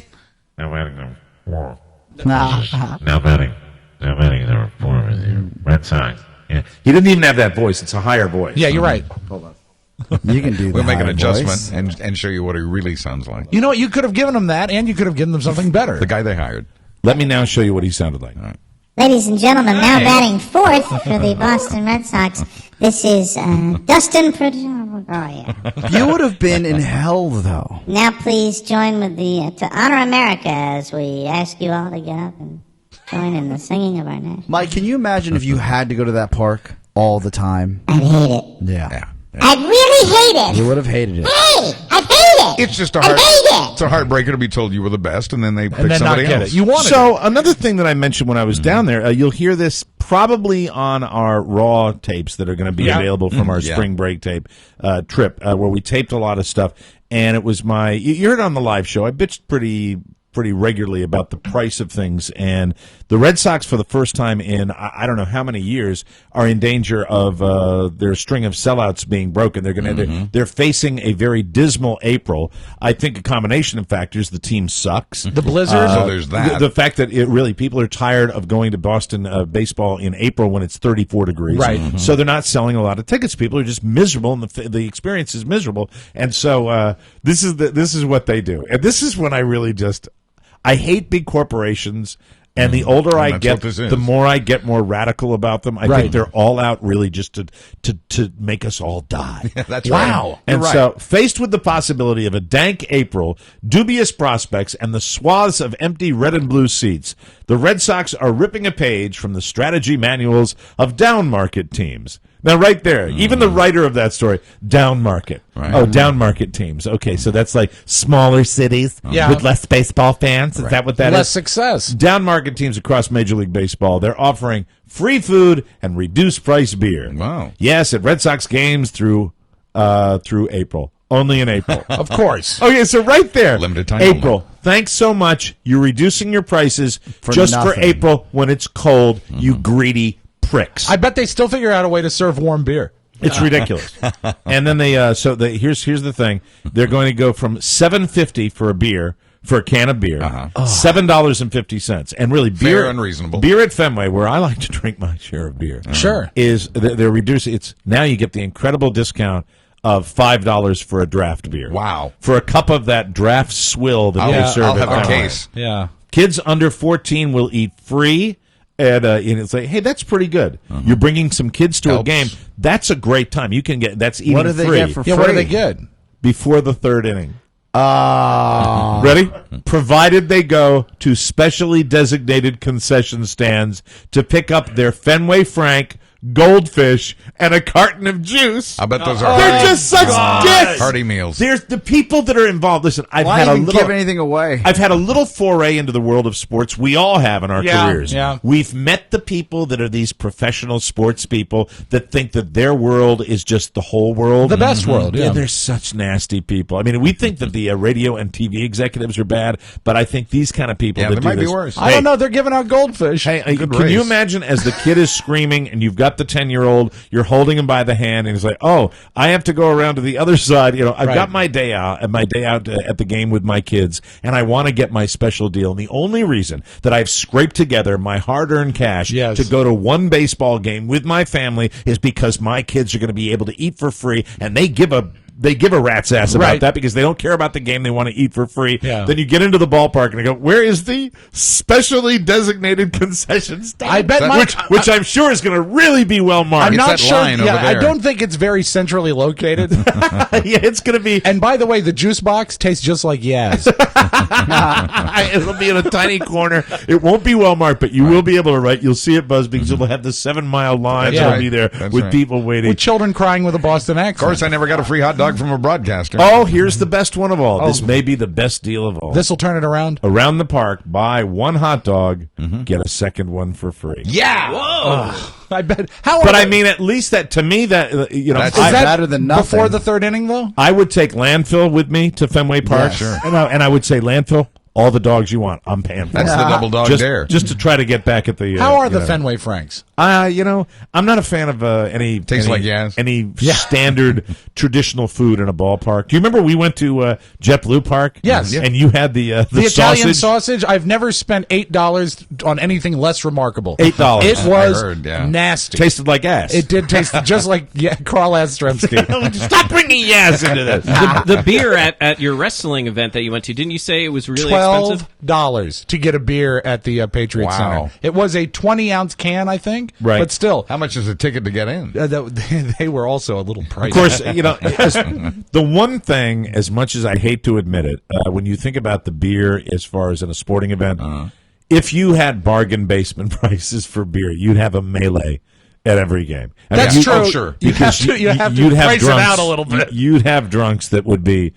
Now batting number 4. Nah. Now batting number 4 with the Red Sox. Yeah. He didn't even have that voice. It's a higher voice. Yeah, you're right. You can do that. We'll make an high adjustment voice. and show you what he really sounds like. You know what? You could have given them that, and you could have given them something better. The guy they hired. Let me now show you what he sounded like. Ladies and gentlemen, now batting fourth for the Boston Red Sox, this is Dustin Pedroia. You would have been in hell, though. Now please join with the to honor America as we ask you all to get up and join in the singing of our national. Mike, can you imagine if you had to go to that park all the time? I'd hate it. Yeah. I'd really hate it. You would have hated it. Hey, I hate it. It's just I hate it. it's a heartbreaker to be told you were the best, and then they pick then not somebody get else. it. You wanted So another thing that I mentioned when I was down there, you'll hear this probably on our raw tapes that are going to be available from our spring break tape trip, where we taped a lot of stuff. And it was you heard it on the live show. I bitched pretty regularly about the price of things, and the Red Sox, for the first time in I don't know how many years, are in danger of their string of sellouts being broken. They're facing a very dismal April. I think a combination of factors. The team sucks. The blizzard. So there's that. The fact that people are tired of going to Boston baseball in April when it's 34 degrees. Right. So they're not selling a lot of tickets. People are just miserable, and the experience is miserable. And so this is what they do. And this is when I really I hate big corporations, and the older I get, the more I get more radical about them. I think they're all out really just to make us all die. Yeah, that's wow. right. And so, faced with the possibility of a dank April, dubious prospects, and the swaths of empty red and blue seats, the Red Sox are ripping a page from the strategy manuals of down market teams. Now, right there, even the writer of that story, down market. Right. Oh, down market teams. Okay, so that's like smaller cities with less baseball fans. Is that what that is? Less success. Down market teams across Major League Baseball, they're offering free food and reduced price beer. Wow. Yes, at Red Sox games through April. Only in April. Of course. Okay, so right there. Limited time April. only. Thanks so much. You're reducing your prices For just nothing. for April when it's cold, you greedy pricks. I bet they still figure out a way to serve warm beer. It's ridiculous. And then here's the thing. They're going to go from $7.50 for a beer, for a can of beer, $7.50. And really beer Fair and reasonable. Beer at Fenway, where I like to drink my share of beer. Sure. Is they're reducing it's now you get the incredible discount of $5 for a draft beer. Wow. For a cup of that draft swill that they serve I'll at have a Fenway. case. Yeah. Kids under 14 will eat free. And it's like, hey, that's pretty good. You're bringing some kids to Helps. a game. That's a great time. You can get that's eating What do they free get for free? Yeah, what do they get? before the third inning. Ready? Provided they go to specially designated concession stands to pick up their Fenway Frank, goldfish, and a carton of juice. I bet those are They're just such dicks. hearty meals. There's the people that are involved. Listen, I've Why had a even little give anything away? I've had a little foray into the world of sports. We all have in our careers. Yeah. We've met the people that are these professional sports people that think that their world is just the whole world. The best world, yeah. They're such nasty people. I mean, we think that the radio and TV executives are bad, but I think these kind of people Yeah, that they do might be this, worse. I don't know. They're giving out goldfish. Hey, Good can you race. imagine as the kid is screaming and you've got the 10-year-old, you're holding him by the hand, and he's like, "Oh, I have to go around to the other side." You know, I've got my day out at the game with my kids, and I want to get my special deal. And the only reason that I've scraped together my hard-earned cash Yes. to go to one baseball game with my family is because my kids are going to be able to eat for free, and they give a rat's ass about Right. that because they don't care about the game. They want to eat for free. Yeah. Then you get into the ballpark and you go, where is the specially designated concession stand? I bet which I'm sure is going to really be well marked. I'm It's not that sure. line Yeah, over I there. don't think it's very centrally located. Yeah, it's going to be. And by the way, the juice box tastes just like Yaz. It'll be in a tiny corner. It won't be well marked, but you will be able to write. You'll see it buzz because it'll have the 7-mile line. That's It'll right. be there That's with right. people waiting. With children crying with a Boston accent. Of course, I never got a free hot dog from a broadcaster. Oh, here's the best one of all. This may be the best deal of all. This will turn it around. Around the park, buy one hot dog, get a second one for free. Yeah. I bet. How? But I mean, at least that to me, that That's- is I- that better than nothing. before the third inning, though? I would take landfill with me to Fenway Park, Yeah, sure. and I would say landfill. all the dogs you want. I'm paying for That's it. the double dog dare. Just to try to get back at the. How are the know. Fenway Franks? I'm not a fan of any Tastes like gas. any standard traditional food in a ballpark. Do you remember we went to JetBlue Park? Yes. And you had the Italian sausage. sausage. I've never spent $8 on anything less remarkable. $8. It was I heard, yeah. nasty. Tasted like ass. It did taste just like Carl Astremski. Stop bringing ass into this. The beer at your wrestling event that you went to, didn't you say it was really expensive? $12 to get a beer at the Patriot Wow. Center. It was a 20-ounce can, I think. Right. But still, How much is a ticket to get in? they were also a little pricey. Of course, the one thing, as much as I hate to admit it, when you think about the beer as far as in a sporting event, if you had bargain basement prices for beer, you'd have a melee at every game. I That's mean, true. Oh, sure. You have to you'd price it drunks- out a little bit. You'd have drunks that would be,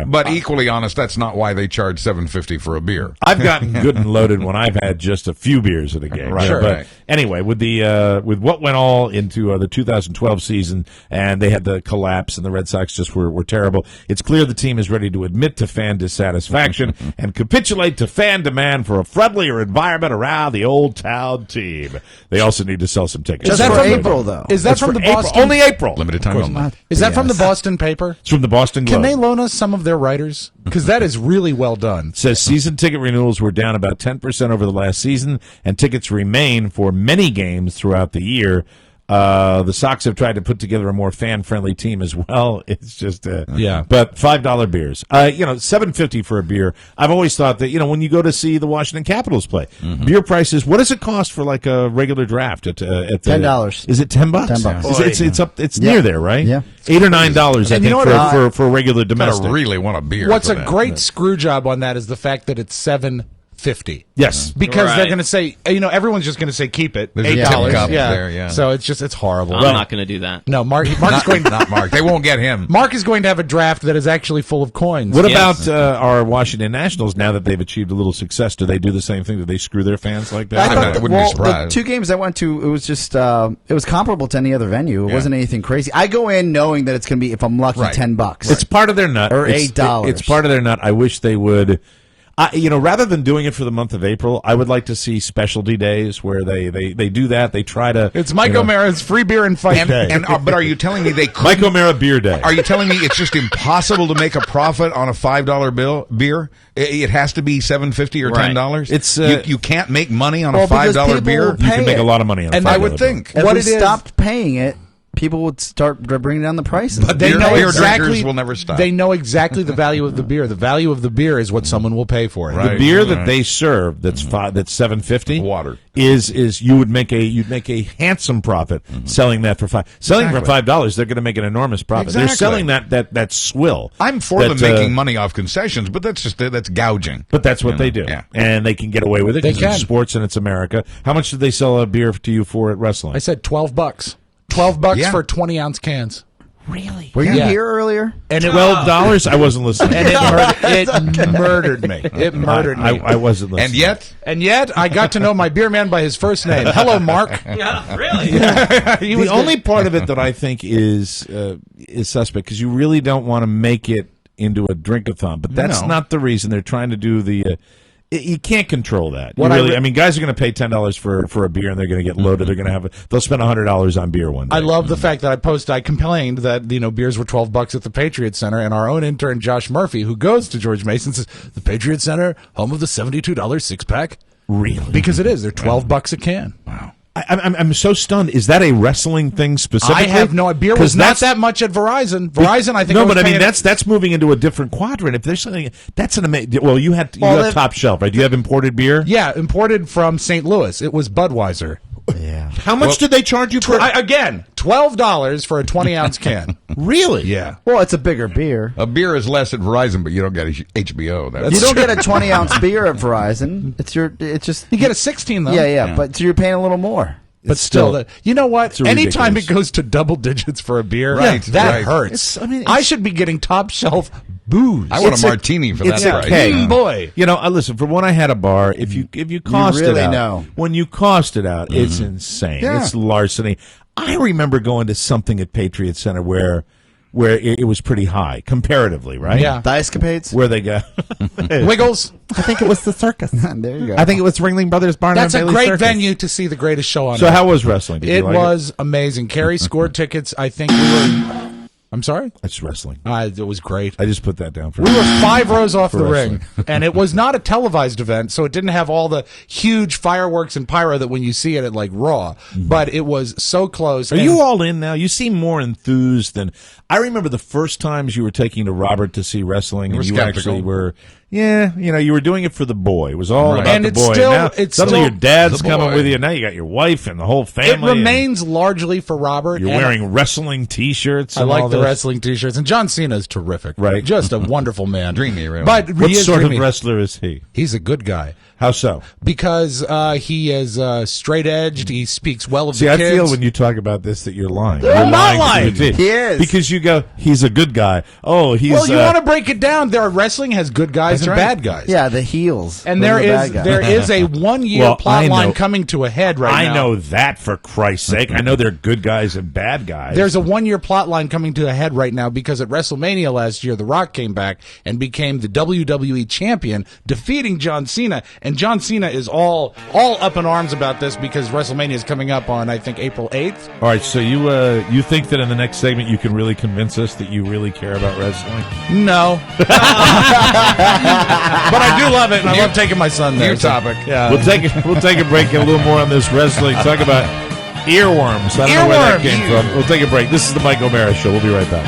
But equally honest, that's not why they charge $7.50 for a beer. I've gotten good and loaded when I've had just a few beers at a game. Right, But right. anyway, with with what went all into the 2012 season, and they had the collapse, and the Red Sox just were terrible. It's clear the team is ready to admit to fan dissatisfaction and capitulate to fan demand for a friendlier environment around the old town team. They also need to sell some tickets. Just for April, though. Is that That's from for the April. Boston? Only April. Limited time only. Is that from the Boston paper? It's from the Boston Globe. Can they loan us some of their writers? Because that is really well done. Says season ticket renewals were down about 10% over the last season, and tickets remain for many games throughout the year. The Sox have tried to put together a more fan-friendly team as well. It's just, Yeah. But $5 beers, $7.50 for a beer. I've always thought that when you go to see the Washington Capitals play, beer prices. What does it cost for like a regular draft at $10? Is it $10? $10. It's up. It's near there, right? Yeah. $8 or $9. I And you think know what, for a regular Gotta domestic. really want a beer. What's for a that. great screw job on that is the fact that it's $7.50. Yes. Because they're Right. going to say, everyone's just going to say keep it. There's a $8. tip cup yeah. there, yeah. So it's horrible. I'm not going to do that. No, Mark is Not, going. not Mark. They won't get him. Mark is going to have a draft that is actually full of coins. What Yes. about our Washington Nationals now that they've achieved a little success? Do they do the same thing? Do they screw their fans like that? I thought wouldn't be the surprised. 2 games I went to, it was just it was comparable to any other venue. It wasn't anything crazy. I go in knowing that it's going to be, if I'm lucky, Right. $10. It's part of their nut. Or It's- $8. It's part of their nut. I wish they would. Rather than doing it for the month of April, I would like to see specialty days where they do that. They try to. It's Mike O'Mara's free beer and fight day. But are you telling me they could? Mike O'Mara Beer Day. Are you telling me it's just impossible to make a profit on a $5 beer? It has to be $7.50 or Right. $10. It's, you can't make money on Well, a because $5 people beer. will You pay can make it. a lot of money on. And a I $5 would bill. think. If What we it is- stopped paying it, people would start bringing down the prices. But They beer- know beer exactly. drinkers will never stop. They know exactly the value of the beer. The value of the beer is what someone will pay for it. Right. The beer that they serve that's $7.50 Water. is you'd make a handsome profit selling that for selling for $5. They're going to make an enormous profit. They're Exactly. selling that swill. I'm for that, them making money off concessions, but that's gouging. But that's what they do, Yeah. and they can get away with it They because it's can. sports and it's America. How much did they sell a beer to you for at wrestling? I said $12. $12 Yeah. for 20-ounce cans. Really? Were you Yeah. here earlier? And it $12? I wasn't listening. and it murdered me. It murdered me. I wasn't listening. And yet, And yet, I got to know my beer man by his first name. Hello, Mark. Yeah, really? He The was only part of it that I think is suspect because you really don't want to make it into a drink-a-thon, but that's No. not the reason they're trying to do the. You can't control that. What I mean, guys are going to pay $10 for a beer, and they're going to get loaded. They're going to they'll spend $100 on beer one day. I love the fact that I complained that beers were $12 at the Patriot Center, and our own intern Josh Murphy, who goes to George Mason, says the Patriot Center, home of the $72 6-pack. Really? Because it is. They're $12 a can. wow. I'm so stunned. Is that a wrestling thing specifically? I have no idea. Beer 'Cause was not that's- that much at Verizon. Verizon, I think. No, was but I mean paying- that's moving into a different quadrant. If there's something that's an amazing. Well, you have Well, top shelf, right? Do you have imported beer? Yeah, imported from St. Louis. It was Budweiser. Yeah. How much did they charge you for? Again, $12 for a 20-ounce can. Really? Yeah. Well, it's a bigger beer. A beer is less at Verizon, but you don't get HBO. You don't get a 20-ounce beer at Verizon. It's just You get a 16, though. yeah. But so you're paying a little more. But still, you know what? it's a Anytime ridiculous. it goes to double digits for a beer, Right, that right. hurts. It's- I should be getting top shelf booze. I want It's a a- martini for it's that a price. keg. Boy. You know, listen. For when I had a bar, if you cost really it out, know. when you cost it out, it's insane. Yeah. It's larceny. I remember going to something at Patriot Center where where it was pretty high comparatively, right? Yeah. The Escapades? Where they go. Wiggles. I think it was the circus. There you go. I think it was Ringling Brothers Barnum That's and a Bailey great Circus. venue to see the greatest show on So earth. how was wrestling? Did you It like was amazing. Carrie scored tickets. I think we were. I'm sorry? It's wrestling. It was great. I just put that down for We were 5 rows off For the wrestling. ring, and it was not a televised event, so it didn't have all the huge fireworks and pyro that when you see it at like Raw, but it was so close. Are and- you all in now? You seem more enthused than I remember the first times you were taking to Robert to see wrestling, and were you skeptical. actually were. Yeah, you were doing it for the boy. It was all Right. about And the it's boy. still- now, it's suddenly still your dad's the coming boy. with you. Now you got your wife and the whole It family. and remains largely for Robert. You're and wearing wrestling T-shirts. I and all like the this. wrestling T-shirts, and John Cena is terrific. Right. Just a wonderful man. Dreamy, really. But What he is sort dreamy. of wrestler is he? He's a good guy How so? because he is straight edged. He speaks well of See, the I kids. feel when you talk about this that you're lying. I'm You're not to lying. the team. He is. Because you go, he's a good guy. Oh, he's. well, you want to break it down. Wrestling has good guys That's and right. bad guys. Yeah, the heels. And Those there are the is bad guys. there is a 1 year Well, plot I know- line coming to a head right now. I know that for Christ's sake. I know they're good guys and bad guys. There's a 1 year plot line coming to a head right now because at WrestleMania last year, The Rock came back and became the WWE champion, defeating John Cena. And John Cena is all up in arms about this because WrestleMania is coming up on, I think, April 8th. All right, so you think that in the next segment you can really convince us that you really care about wrestling? No. But I do love it, and I love taking my son there. New topic. Yeah. We'll take a break, get a little more on this wrestling. Talk about earworms. I don't know where that came from. We'll take a break. This is the Mike O'Mara Show. We'll be right back.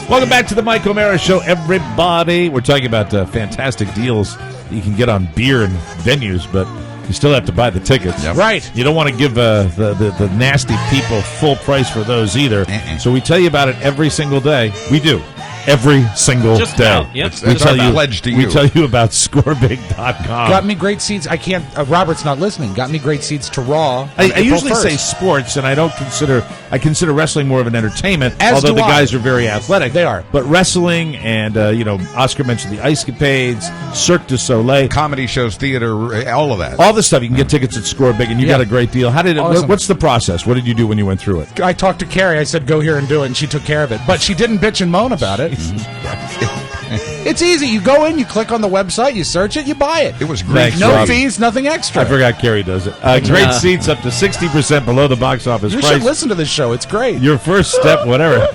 Welcome back to the Mike O'Mara Show, everybody. We're talking about fantastic deals you can get on beer and venues, but you still have to buy the tickets. Yep. Right. You don't want to give the nasty people full price for those either. So we tell you about it every single day. We do. Every single Just day. now. Yep. We It's tell our you, pledge to we you. tell you about scorebig.com. Got me great seats. I can't. Robert's not listening. Got me great seats to Raw. I April usually 1st. say sports, and I consider wrestling more of an entertainment. As although do the I. guys are very athletic, They are. But wrestling and Oscar mentioned the Ice-Capades, Cirque du Soleil, Comedy shows, theater, all of that. all this stuff. You can get tickets at Score Big, and you Yeah. got a great deal. How did it? Awesome. What's the process? What did you do when you went through it? I talked to Carrie. I said, go here and do it, and she took care of it. But she didn't bitch and moan about it. It's easy. You go in, you click on the website, you search it, you buy it. It was great. Thanks, No Rob. fees, nothing extra. I forgot Carrie does it. Great seats up to 60% below the box office You price. should listen to this show. It's great. Your first step, whatever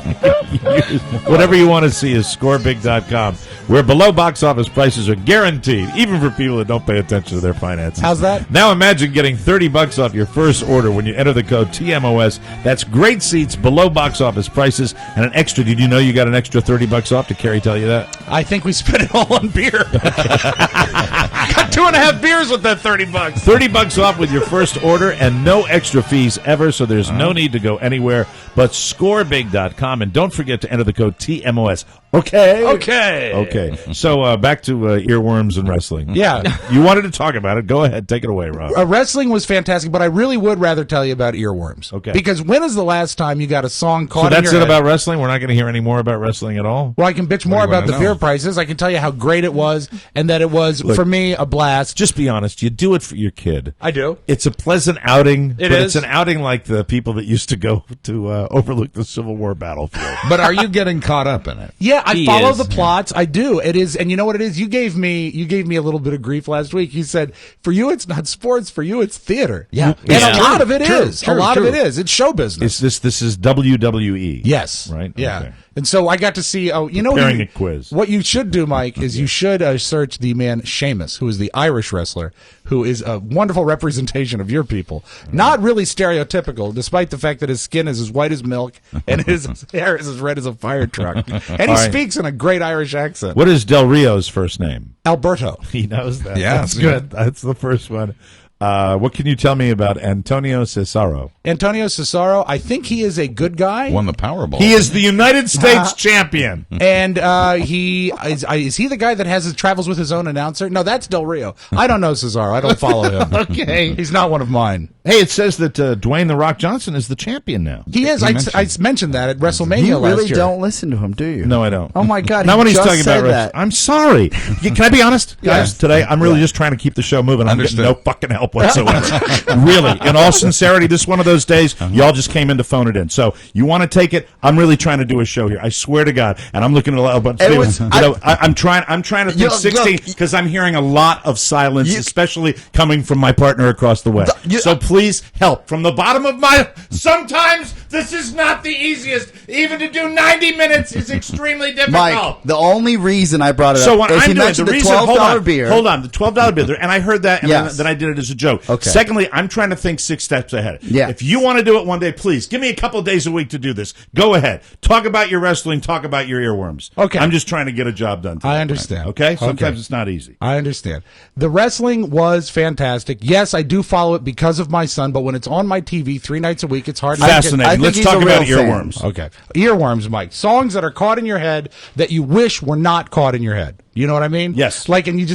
you want to see is scorebig.com, where below box office prices are guaranteed, even for people that don't pay attention to their finances. How's that? Now imagine getting $30 off your first order when you enter the code TMOS. That's great seats below box office prices and an extra. Did you know you got an extra $30 off? Did Carrie tell you that? I think we spent it all on beer. Got 2.5 beers with that $30. $30 off with your first order and no extra fees ever, so there's no need to go anywhere but scorebig.com. And don't forget to enter the code TMOS. Okay? Okay. So back to earworms and wrestling. Yeah. You wanted to talk about it. Go ahead. Take it away, Rob. Wrestling was fantastic, but I really would rather tell you about earworms. Okay. Because when is the last time you got a song caught So in that's your it head? about wrestling? We're not going to hear any more about wrestling at all? Well, I can bitch more do you about the wanna know? beer prices. I can tell you how great it was and that it was, Look, for me, a blast. Just be honest. You do it for your kid. I do. It's a pleasant outing. It but is. It's an outing like the people that used to go to overlook the Civil War battlefield. But are you getting caught up in it? Yeah, I He follow is. the plots. I do. It is, and you know what it is? You gave me a little bit of grief last week. You said, for you it's not sports, for you it's theater. Yeah. And Yeah. a lot of it is. True, a lot true. of it is. It's show business. This is WWE. Yes. Right? Yeah. Okay. And so I got to see. Oh, you know, Preparing a quiz. What you should do, Mike, is you should search the man Sheamus, who is the Irish wrestler, who is a wonderful representation of your people. Not really stereotypical, despite the fact that his skin is as white as milk and his hair is as red as a fire truck, and he All right. speaks in a great Irish accent. What is Del Rio's first name? Alberto. He knows that. Yeah, That's yeah. good. That's the first one. What can you tell me about Antonio Cesaro? Antonio Cesaro, I think he is a good guy. Won the Powerball. He is the United States champion. And he is he the guy that travels with his own announcer? No, that's Del Rio. I don't know Cesaro. I don't follow him. Okay. He's not one of mine. Hey, it says that Dwayne The Rock Johnson is the champion now. He is. I mentioned that at WrestleMania You last really year. don't listen to him, do you? No, I don't. Oh my God! Not he when he's just talking said about that. wrestling. I'm sorry. Can I be honest, guys? Today, I'm really just trying to keep the show moving. I'm Understood. getting no fucking help help whatsoever. Really, in all sincerity, this is one of those days y'all just came in to phone it in. So you want to take it? I'm really trying to do a show here. I swear to God, and I'm looking at a lot. But I'm trying to think 16 because I'm hearing a lot of silence, especially coming from my partner across the way. So please help from the bottom of my. Sometimes this is not the easiest. Even to do 90 minutes is extremely difficult. Mike, the only reason I brought it so up what is I'm you doing, mentioned the the reason, $12 beer. Hold on, the $12 beer, and I heard that, and Yes. then I did it as a joke. Okay. Secondly, I'm trying to think 6 steps ahead. Yeah. If you want to do it one day, please give me a couple of days a week to do this. Go ahead, talk about your wrestling, talk about your earworms. Okay. I'm just trying to get a job done. I understand. Okay, sometimes it's not easy. I understand. The wrestling was fantastic. Yes, I do follow it because of my son, but when it's on my TV 3 nights a week, it's hard. Fascinating. Let's talk about earworms. Okay, earworms, Mike. Songs that are caught in your head that you wish were not caught in your head. You know what I mean? Yes. Like, and you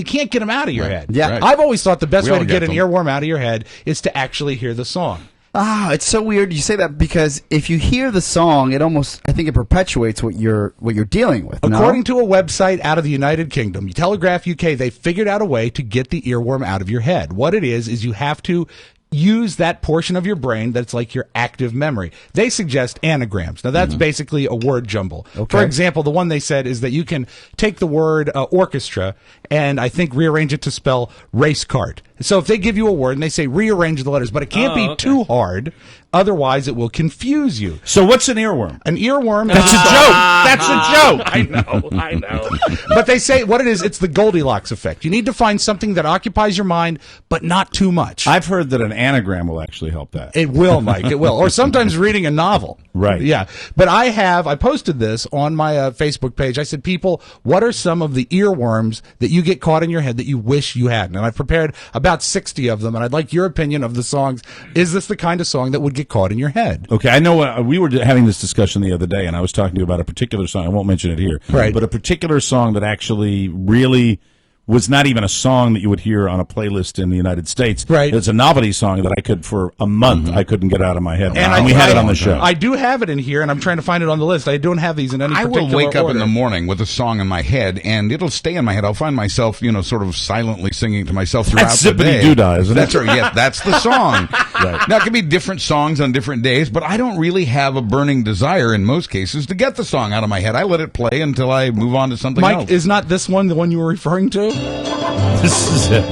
can't get them out of your head. Yeah. Right. I've always thought the best We way all to get get an them. earworm out of your head is to actually hear the song. It's so weird you say that because if you hear the song, I think it perpetuates what you're dealing with. According to a website out of the United Kingdom, Telegraph UK, they figured out a way to get the earworm out of your head. What it is you have to use that portion of your brain that's like your active memory. They suggest anagrams. Now, that's basically a word jumble. Okay. For example, the one they said is that you can take the word orchestra and I think rearrange it to spell race cart. So if they give you a word and they say rearrange the letters, but it can't be too hard, otherwise it will confuse you. So what's an earworm? An earworm. That's a joke. That's a joke. I know. But they say what it is, it's the Goldilocks effect. You need to find something that occupies your mind, but not too much. I've heard that an anagram will actually help that. It will, Mike. It will. Or sometimes reading a novel. Right. Yeah. But I posted this on my Facebook page. I said, people, what are some of the earworms that you get caught in your head that you wish you hadn't? And I've prepared about 60 of them, and I'd like your opinion of the songs. Is this the kind of song that would get caught in your head? Okay, I know we were having this discussion the other day, and I was talking to you about a particular song. I won't mention it here. Right. But a particular song that actually really was not even a song that you would hear on a playlist in the United States. Right. It's a novelty song that I could, for a month, I couldn't get out of my head. And we had it on the show. I do have it in here, and I'm trying to find it on the list. I don't have these in any I particular will wake up order. in the morning with a song in my head, and it'll stay in my head. I'll find myself, sort of silently singing to myself throughout That's the day. Zippity Doodah, isn't it? That's right. Yeah, that's the song. Right. Now, it can be different songs on different days, but I don't really have a burning desire in most cases to get the song out of my head. I let it play until I move on to something Mike, else. is not this one the one you were referring to? This is it.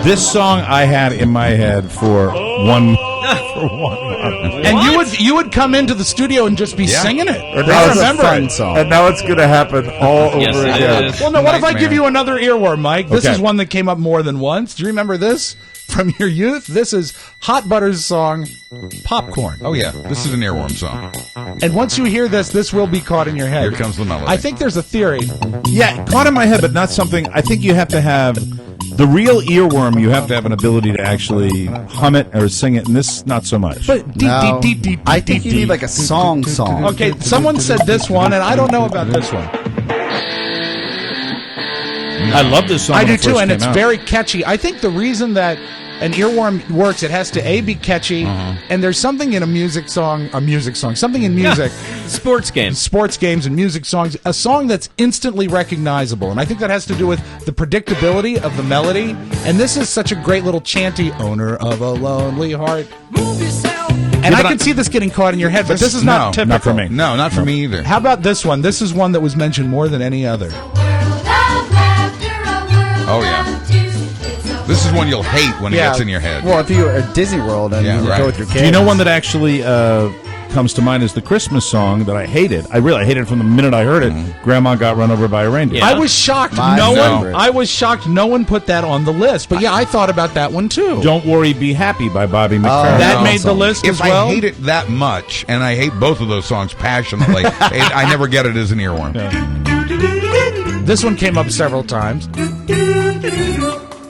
This song I had in my head for one month. And you would come into the studio and just be singing it. That was a fun song. And now it's going to happen all Yes, over it again. is. Well, no, what if I Nightmare. give you another earworm, Mike? This Okay. is one that came up more than once. Do you remember this from your youth? This is Hot Butter's song, Popcorn. Oh, yeah. This is an earworm song. And once you hear this will be caught in your head. Here comes the melody. I think there's a theory. Yeah, caught in my head, but not something. I think you have to have the real earworm. You have to have an ability to actually hum it or sing it, and this not so much. But No, I think you need like a song. Okay, someone said this one, and I don't know about this one. I love this song. I when do it too, first and came it's out. very catchy. I think the reason that an earworm works, it has to be catchy, and there's something in something in music, Sports games. sports games and music songs, a song that's instantly recognizable, and I think that has to do with the predictability of the melody. And this is such a great little chanty, owner of a lonely heart. And I can see this getting caught in your head, but this is not typical. not for me. No, not for me either. How about this one? This is one that was mentioned more than any other. Oh, yeah. This is one you'll hate when it Yeah. gets in your head. Well, if you're at Disney World and Yeah, you right. go with your kids. Do you know one that actually comes to mind is the Christmas song that I hated. I hated it from the minute I heard it. Grandma got run over by a reindeer. Yeah. I was shocked. favorite. I was shocked. No one put that on the list. But yeah, I thought about that one too. Don't Worry, Be Happy by Bobby McFerrin. That No. made the list If as well. I hate it that much, and I hate both of those songs passionately, I never get it as an earworm. This one came up several times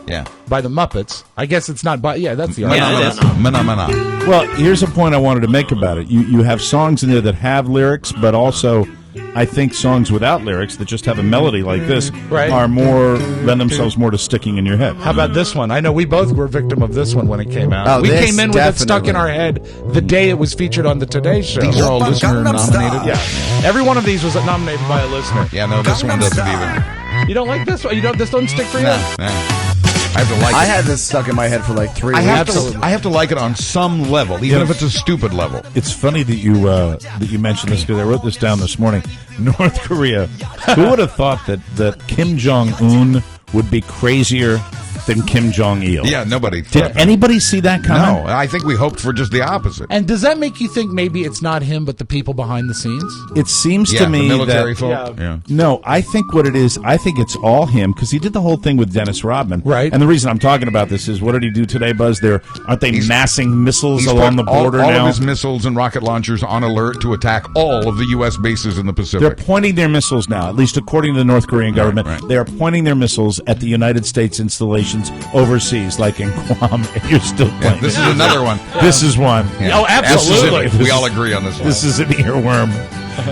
Yeah. by the Muppets. I guess it's not by. Yeah, that's the Yeah, artist. it is. Mana. Well, here's a point I wanted to make about it. You have songs in there that have lyrics, but also I think songs without lyrics that just have a melody like this Right. lend themselves more to sticking in your head. How about this one? I know we both were victim of this one when it came out. Oh, We this came in with it stuck in definitely. our head the day it was featured on the Today Show. These are all listener nominated. Yeah, every one of these was nominated by a listener. Yeah, no, this one doesn't even. You don't like this one? This doesn't stick for you? Nah. I have to like I it. had this stuck in my head for like 3 I weeks. have to like it on some level, even if it's a stupid level. It's funny that you mentioned this because I wrote this down this morning. North Korea. Who would have thought that Kim Jong Un would be crazier than Kim Jong Il? Yeah, nobody. Did anybody see that coming? No, I think we hoped for just the opposite. And does that make you think maybe it's not him, but the people behind the scenes? It seems Yeah, to me the military that folk. Yeah. no, I think what it is, I think it's all him because he did the whole thing with Dennis Rodman, right? And the reason I'm talking about this is, what did he do today, Buzz? Aren't they massing missiles He's along put the border all now? of his missiles and rocket launchers on alert to attack all of the U.S. bases in the Pacific. They're pointing their missiles now, at least according to the North Korean government. right. They are pointing their missiles at the United States installations overseas, like in Guam, and you're still playing. Yeah, this is another one. This is one. Oh, absolutely. We all agree on this one. This is an earworm.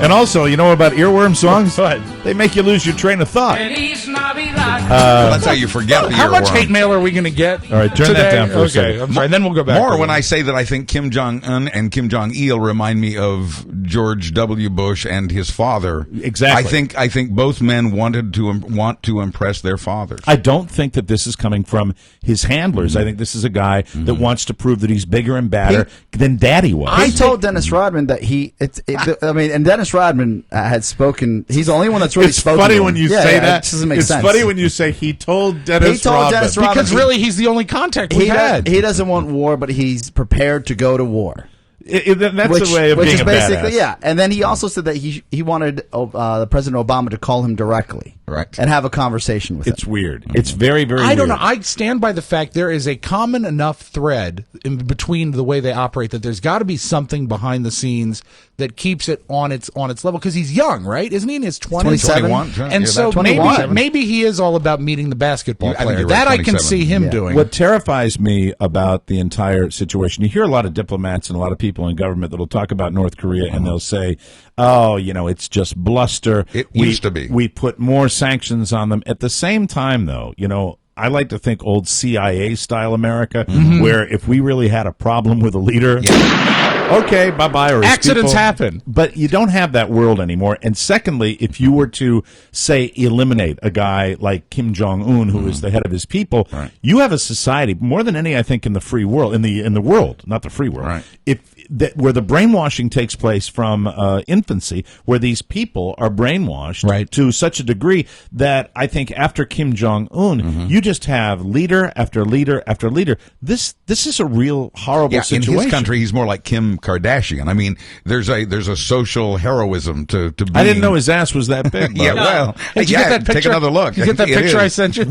And also, you know about earworm songs? They make you lose your train of thought. That's how you forget the How much earworm. hate mail are we going to get? All right, turn today? that down for a Okay, second. I'm sorry. And then we'll go back. More to when it. I say that I think Kim Jong-un and Kim Jong-il remind me of George W. Bush and his father. Exactly. I think both men want to impress their fathers. I don't think that this is coming from his handlers. I think this is a guy that wants to prove that he's bigger and badder than Daddy was. I told Dennis Rodman that and Dennis Rodman had spoken. He's the only one that's really it's spoken. funny to him. when you Yeah, say yeah, that. It doesn't make it's sense. funny when you say he told Dennis Rodman. because really he's the only contact we've had. He doesn't want war, but he's prepared to go to war. That's a way of which being is a basically badass. yeah. And then he also said that he wanted the President Obama to call him directly, right, and have a conversation with him. It's weird. It's very, very. I don't weird. know. I stand by the fact there is a common enough thread in between the way they operate that there's got to be something behind the scenes that keeps it on its level because he's young, right? Isn't he in his 20s? 27. And so 21. maybe he is all about meeting the basketball I think player. you're right, That I can 27. see him doing. What terrifies me about the entire situation, you hear a lot of diplomats and a lot of people in government that'll talk about North Korea and they'll say, oh, it's just bluster. It used to be. We put more sanctions on them. At the same time, though, I like to think old CIA style America, where if we really had a problem with a leader, okay, bye-bye. Or his accidents people. happen. But you don't have that world anymore. And secondly, if you were to, say, eliminate a guy like Kim Jong-un, who is the head of his people, you have a society, more than any, I think, in the free world, in the world, not the free world, where the brainwashing takes place from infancy, where these people are brainwashed to such a degree that I think after Kim Jong-un, you just have leader after leader after leader. This is a real horrible situation. In his country, he's more like Kim Kardashian. I mean, there's a social heroism to being... I didn't know his ass was that big. Yeah, well, Did you get that picture? Take another look. Did you get that It picture is. I sent you?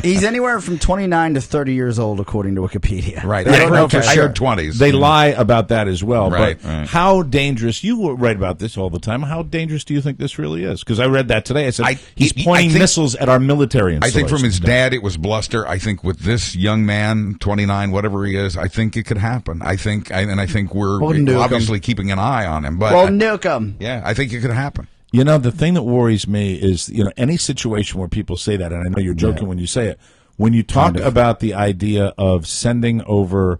He's anywhere from 29 to 30 years old, according to Wikipedia. Right. I don't know for I sure. heard 20s. They lie about that as well. Right, But right. how dangerous, you write about this all the time, how dangerous do you think this really is? Because I read that today. I said, he's pointing missiles at our military I think from his installations. dad it was bluster. I think with this young man, 29, whatever he is, I think it could happen. I think we're Well, nuke obviously keeping an eye on him. But Well, nuke him. yeah, I think it could happen. The thing that worries me is, any situation where people say that, and I know you're joking when you say it, when you talk about the idea of sending over,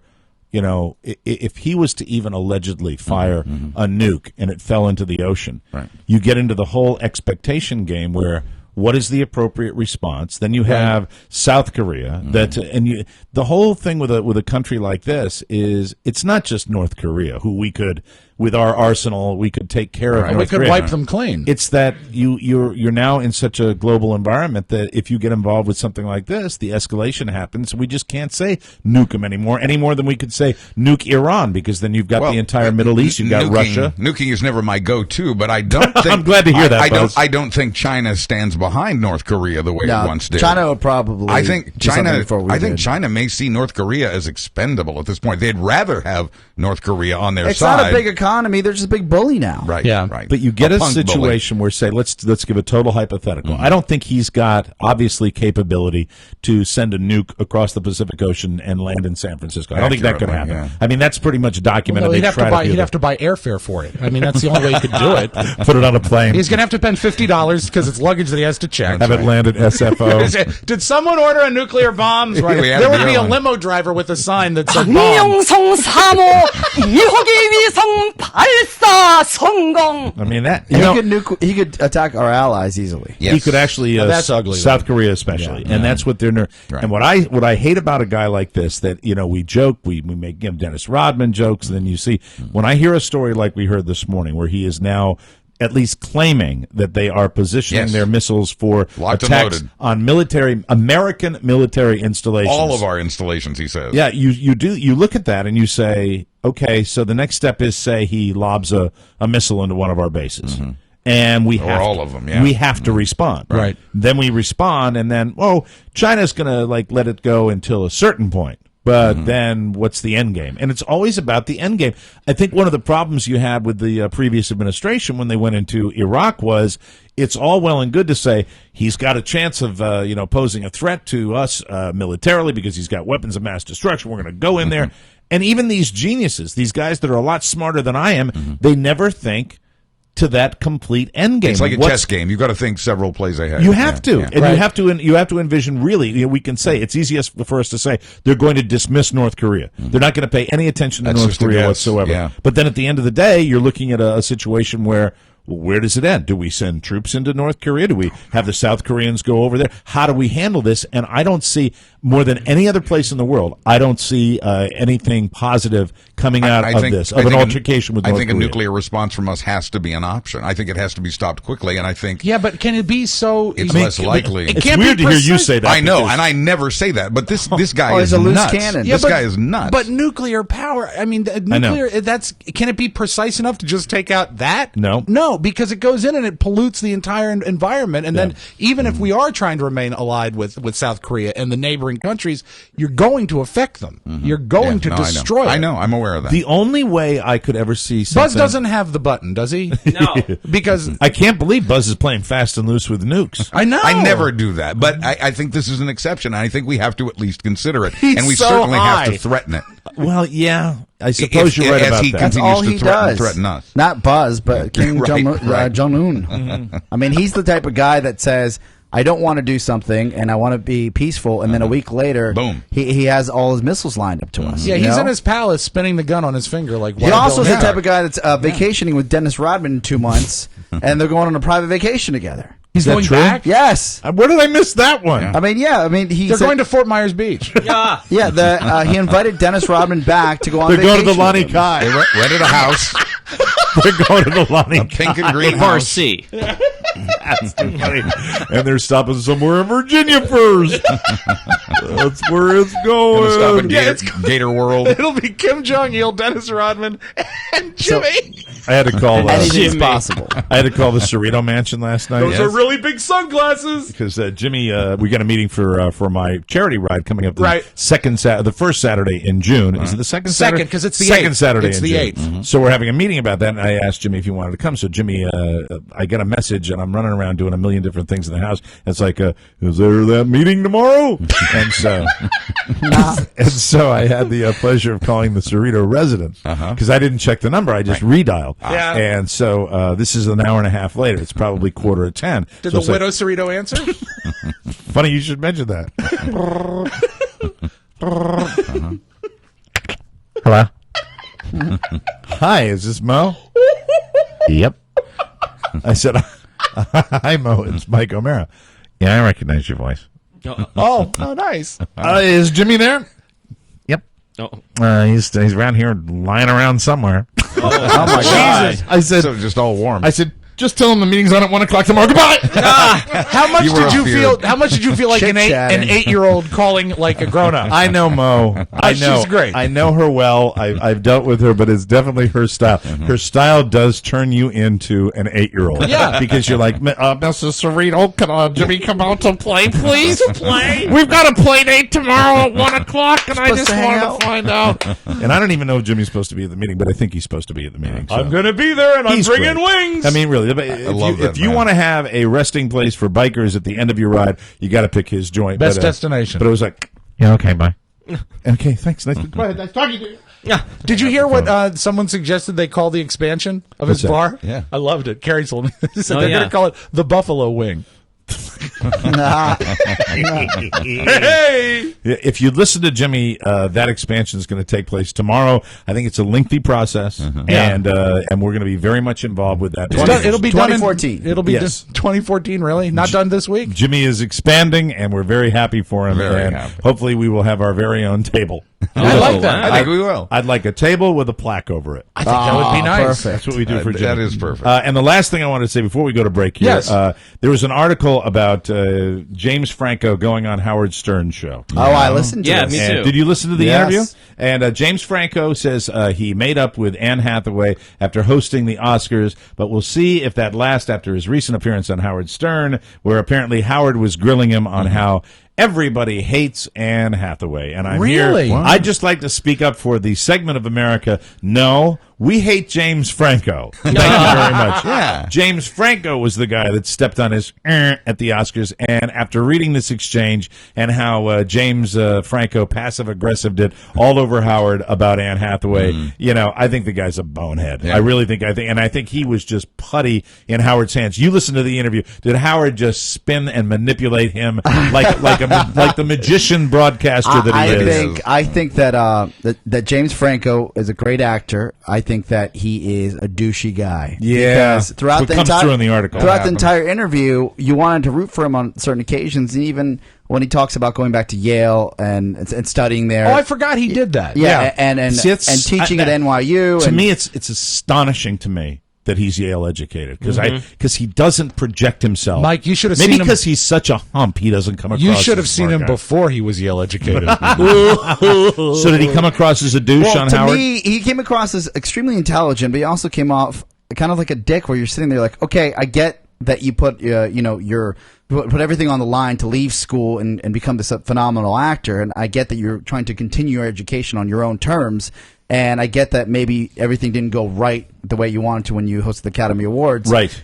if he was to even allegedly fire a nuke and it fell into the ocean, you get into the whole expectation game where what is the appropriate response? Then you have South Korea. The whole thing with a country like this is it's not just North Korea, who we could, with our arsenal, we could take care of. We North could Korea. wipe them clean. It's that you're now in such a global environment that if you get involved with something like this, the escalation happens. We just can't say nuke them any more than we could say nuke Iran, because then you've got the entire Middle East. You've got Russia. Nuking is never my go-to, but I don't think I'm glad to hear that, Buzz. I don't think China stands behind North Korea the way it once did. China would probably. I think do something before we did. China may see North Korea as expendable at this point. They'd rather have North Korea on their It's side. not a big economy. They're just a big bully now. Right. Yeah. Right. But you get a punk situation where, say, let's give a total hypothetical. I don't think he's got obviously capability to send a nuke across the Pacific Ocean and land in San Francisco. I don't think that could happen. Yeah. I mean, that's pretty much documented. Well, he'd They have try to buy. do He'd that. have to buy airfare for it. I mean, that's the only way he could do it. Put it on a plane. He's going to have to spend $50 because it's luggage that he has to check. Have it land at SFO. Did someone order a nuclear bomb? We have There would the be a airline. limo driver with a sign that said bomb. 박미영성 3호 이호기 위성 발사 성공. I mean that he could attack our allies easily. Yes. He could actually that's ugly, South Korea especially, and that's what they're Right. And what I hate about a guy like this, that we joke, we make Dennis Rodman jokes, and then you see when I hear a story like we heard this morning where he is now at least claiming that they are positioning their missiles for Locked and attacks loaded. on American military installations. All of our installations, he says. Yeah, you look at that and you say, okay, so the next step is, say he lobs a missile into one of our bases. Mm-hmm. And we Or have all to, of them, yeah. we have to respond. Right. Then we respond, and then, China's going to let it go until a certain point. But then what's the end game? And it's always about the end game. I think one of the problems you had with the previous administration when they went into Iraq was it's all well and good to say he's got a chance of posing a threat to us militarily because he's got weapons of mass destruction. We're going to go in there. And even these geniuses, these guys that are a lot smarter than I am, they never think to that complete end game. It's like a chess game. You've got to think several plays ahead. You have to, and Right. you have to envision. Really, we can say it's easiest for us to say they're going to dismiss North Korea. They're not going to pay any attention to That's North just a Korea guess, whatsoever. yeah. But then at the end of the day, you're looking at a situation where. Well, where does it end? Do we send troops into North Korea? Do we have the South Koreans go over there? How do we handle this? And I don't see, more than any other place in the world, I don't see anything positive coming out of this, of an altercation with North Korea. I think a nuclear response from us has to be an option. I think it has to be stopped quickly, and I think... Yeah, but can it be so... It's less likely. It It's can't weird be to hear you precise. say that. I know, because- and I never say that, but this guy he's is a loose nuts. cannon. This guy is nuts. But nuclear power, I mean, nuclear, can it be precise enough to just take out that? No. No, because it goes in and it pollutes the entire environment. And then even if we are trying to remain allied with South Korea and the neighboring countries, you're going to affect them. You're going to destroy it. I know. I'm aware of that. The only way I could ever see something... Buzz doesn't have the button, does he? No. Because I can't believe Buzz is playing fast and loose with nukes. I know. I never do that, but I think this is an exception. I think we have to at least consider it, He's and we so certainly high. have to threaten it. Well, yeah, I suppose you're right as about he that. That's continues all to he threaten does. us. Not Buzz, but Kim Right, right. Jong-un. I mean, he's the type of guy that says, I don't want to do something and I want to be peaceful, and then a week later, Boom. he has all his missiles lined up to us. yeah, you he's know? in his palace spinning the gun on his finger like He Wild also Bill is the Hickok. type of guy that's vacationing with Dennis Rodman in 2 months, and they're going on a private vacation together. He's that going true? back? Yes. Where did I miss that one? I mean, he They're said- going to Fort Myers Beach. Yeah. Yeah, he invited Dennis Rodman back to go on They're vacation. going to the Lonnie with him. Kai. They rented a house, They're going to the Lonnie a pink and green Or house. C. That's too funny. And they're stopping somewhere in Virginia first. That's where it's Gonna stop going. in Yeah, Gator World. It'll be Kim Jong-il, Dennis Rodman, and Jimmy. I had to call. Anything's possible. I had to call the Cerrito Mansion last night. Those are really big sunglasses. Because Jimmy, we got a meeting for my charity ride coming up. Right. The first Saturday in June. Is it the second Saturday? Second, 'cause it's the second 8th. Saturday. It's in the June. 8th. So we're having a meeting about that, and I asked Jimmy if he wanted to come. So Jimmy, I got a message, and I'm running around doing a million different things in the house. It's like, is there that meeting tomorrow? and so I had the pleasure of calling the Cerrito residence because I didn't check the number. I just redialed. Yeah. And so this is an hour and a half later. It's probably 9:45. Did So the it's like, widow Cerrito answer? funny you should mention that. Hello. Hi, is this Mo? Yep. I said, hi, Mo. It's Mike O'Mara. Yeah, I recognize your voice. Oh, nice. Is Jimmy there? Yep. Oh. He's around here lying around somewhere. Oh my God! I said, So just all warm. I said, just tell him the meeting's on at 1:00 tomorrow. Goodbye. How much You were did you up feel? here. How much did you feel like an Chit-chatting. 8-year-old calling like a grown-up? I know Mo. I know. She's great. I know her well. I've dealt with her, but it's definitely her style. Her style does turn you into an 8-year-old. Yeah. Because you're like, Mrs. Cerrito, can Jimmy come out to play, please? Play. We've got a play date tomorrow at 1:00, and I Supposed just to hang wanted out? to find out. And I don't even know if Jimmy's supposed to be at the meeting, but I think he's supposed to be at the meeting. So. I'm going to be there, and I'm He's bringing great. wings. I mean, really, love that, if you man. want to have a resting place for bikers at the end of your ride, you got to pick his joint. Best But, destination. But it was like, yeah, okay, bye. Okay, thanks. Nice talking to you. Yeah. Did you hear what someone suggested they call the expansion of his What's that? bar? Yeah. I loved it. Carrie told me. Said Oh, they're yeah. going to call it the Buffalo Wing. Hey! If you listen to Jimmy, that expansion is going to take place tomorrow. I think it's a lengthy process, and we're going to be very much involved with that. It'll be done in 2014. It'll be Yes. just 2014. Really, not done this week. Jimmy is expanding, and we're very happy for him. Very and happy. hopefully, we will have our very own table. I like that. I think we will. I'd like a table with a plaque over it. I think that would be nice. Perfect. That's what we do for Jimmy. That is perfect. And the last thing I wanted to say before we go to break here, Yes. there was an article about James Franco going on Howard Stern's show. Oh, I listened to Yeah, this. me And too. did you listen to the Yes. interview? And James Franco says he made up with Anne Hathaway after hosting the Oscars, but we'll see if that lasts after his recent appearance on Howard Stern, where apparently Howard was grilling him on how everybody hates Anne Hathaway. And I'm Really? here. Wow. I'd just like to speak up for the segment of America. No, we hate James Franco. Thank you very much. Yeah. James Franco was the guy that stepped on his at the Oscars. And after reading this exchange and how James Franco passive-aggressive did all over Howard about Anne Hathaway, you know, I think the guy's a bonehead. Yeah. I really think, and I think he was just putty in Howard's hands. You listen to the interview. Did Howard just spin and manipulate him like the magician broadcaster that he is? I think that James Franco is a great actor. I think that he is a douchey guy. Yeah. Because throughout What the comes entire through in the article. throughout the Happens. entire interview, you wanted to root for him on certain occasions, and even when he talks about going back to Yale and studying there. Oh, I forgot he did that. Yeah, and See, it's- and teaching at I- NYU. To and, me, it's astonishing to me that he's Yale educated because he doesn't project himself. Mike, you should have maybe seen him- because he's such a hump, he doesn't come across. You should as have a seen smart him guy. before he was Yale educated. So did he come across as a douche well, on to Howard? me, he came across as extremely intelligent, but he also came off kind of like a dick, where you're sitting there like, okay, I get that you put put everything on the line to leave school and become this phenomenal actor, and I get that you're trying to continue your education on your own terms, and I get that maybe everything didn't go right the way you wanted to when you hosted the Academy Awards, Right.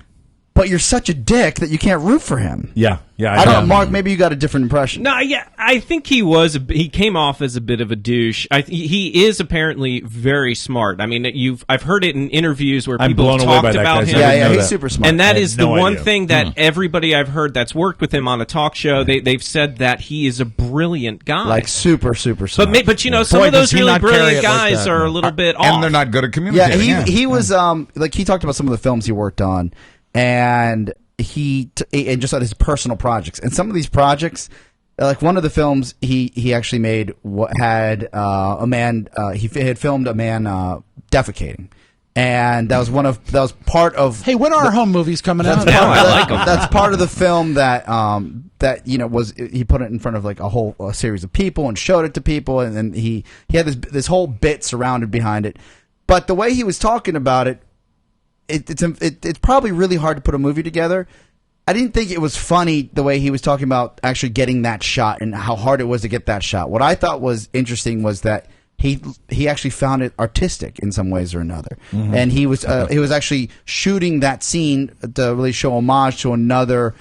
But you're such a dick that you can't root for him. Yeah. I don't know, Mark. Maybe you got a different impression. No, yeah, I think he was. He came off as a bit of a douche. He is apparently very smart. I mean, I've heard it in interviews where I'm people blown have away by talked that about guy. him. I didn't know he's that. super smart. And that I is had the no one idea. thing that everybody I've heard that's worked with him on a talk show, they've said that he is a brilliant guy. Like super smart. But you know, some Boy, of those does he really not carry brilliant it like guys that. are a little bit off. And they're not good at communicating. Yeah, he was like he talked about some of the films he worked on, and and just on his personal projects. And some of these projects, like one of the films he actually made had a man he had filmed a man defecating. And that was part of. Hey, when are our home movies coming out? I like 'em. That's part of the film that was he put it in front of like a series of people and showed it to people, and then he had this whole bit surrounded behind it. But the way he was talking about it, it's probably really hard to put a movie together. I didn't think it was funny the way he was talking about actually getting that shot and how hard it was to get that shot. What I thought was interesting was that he actually found it artistic in some ways or another, and he was actually shooting that scene to really show homage to another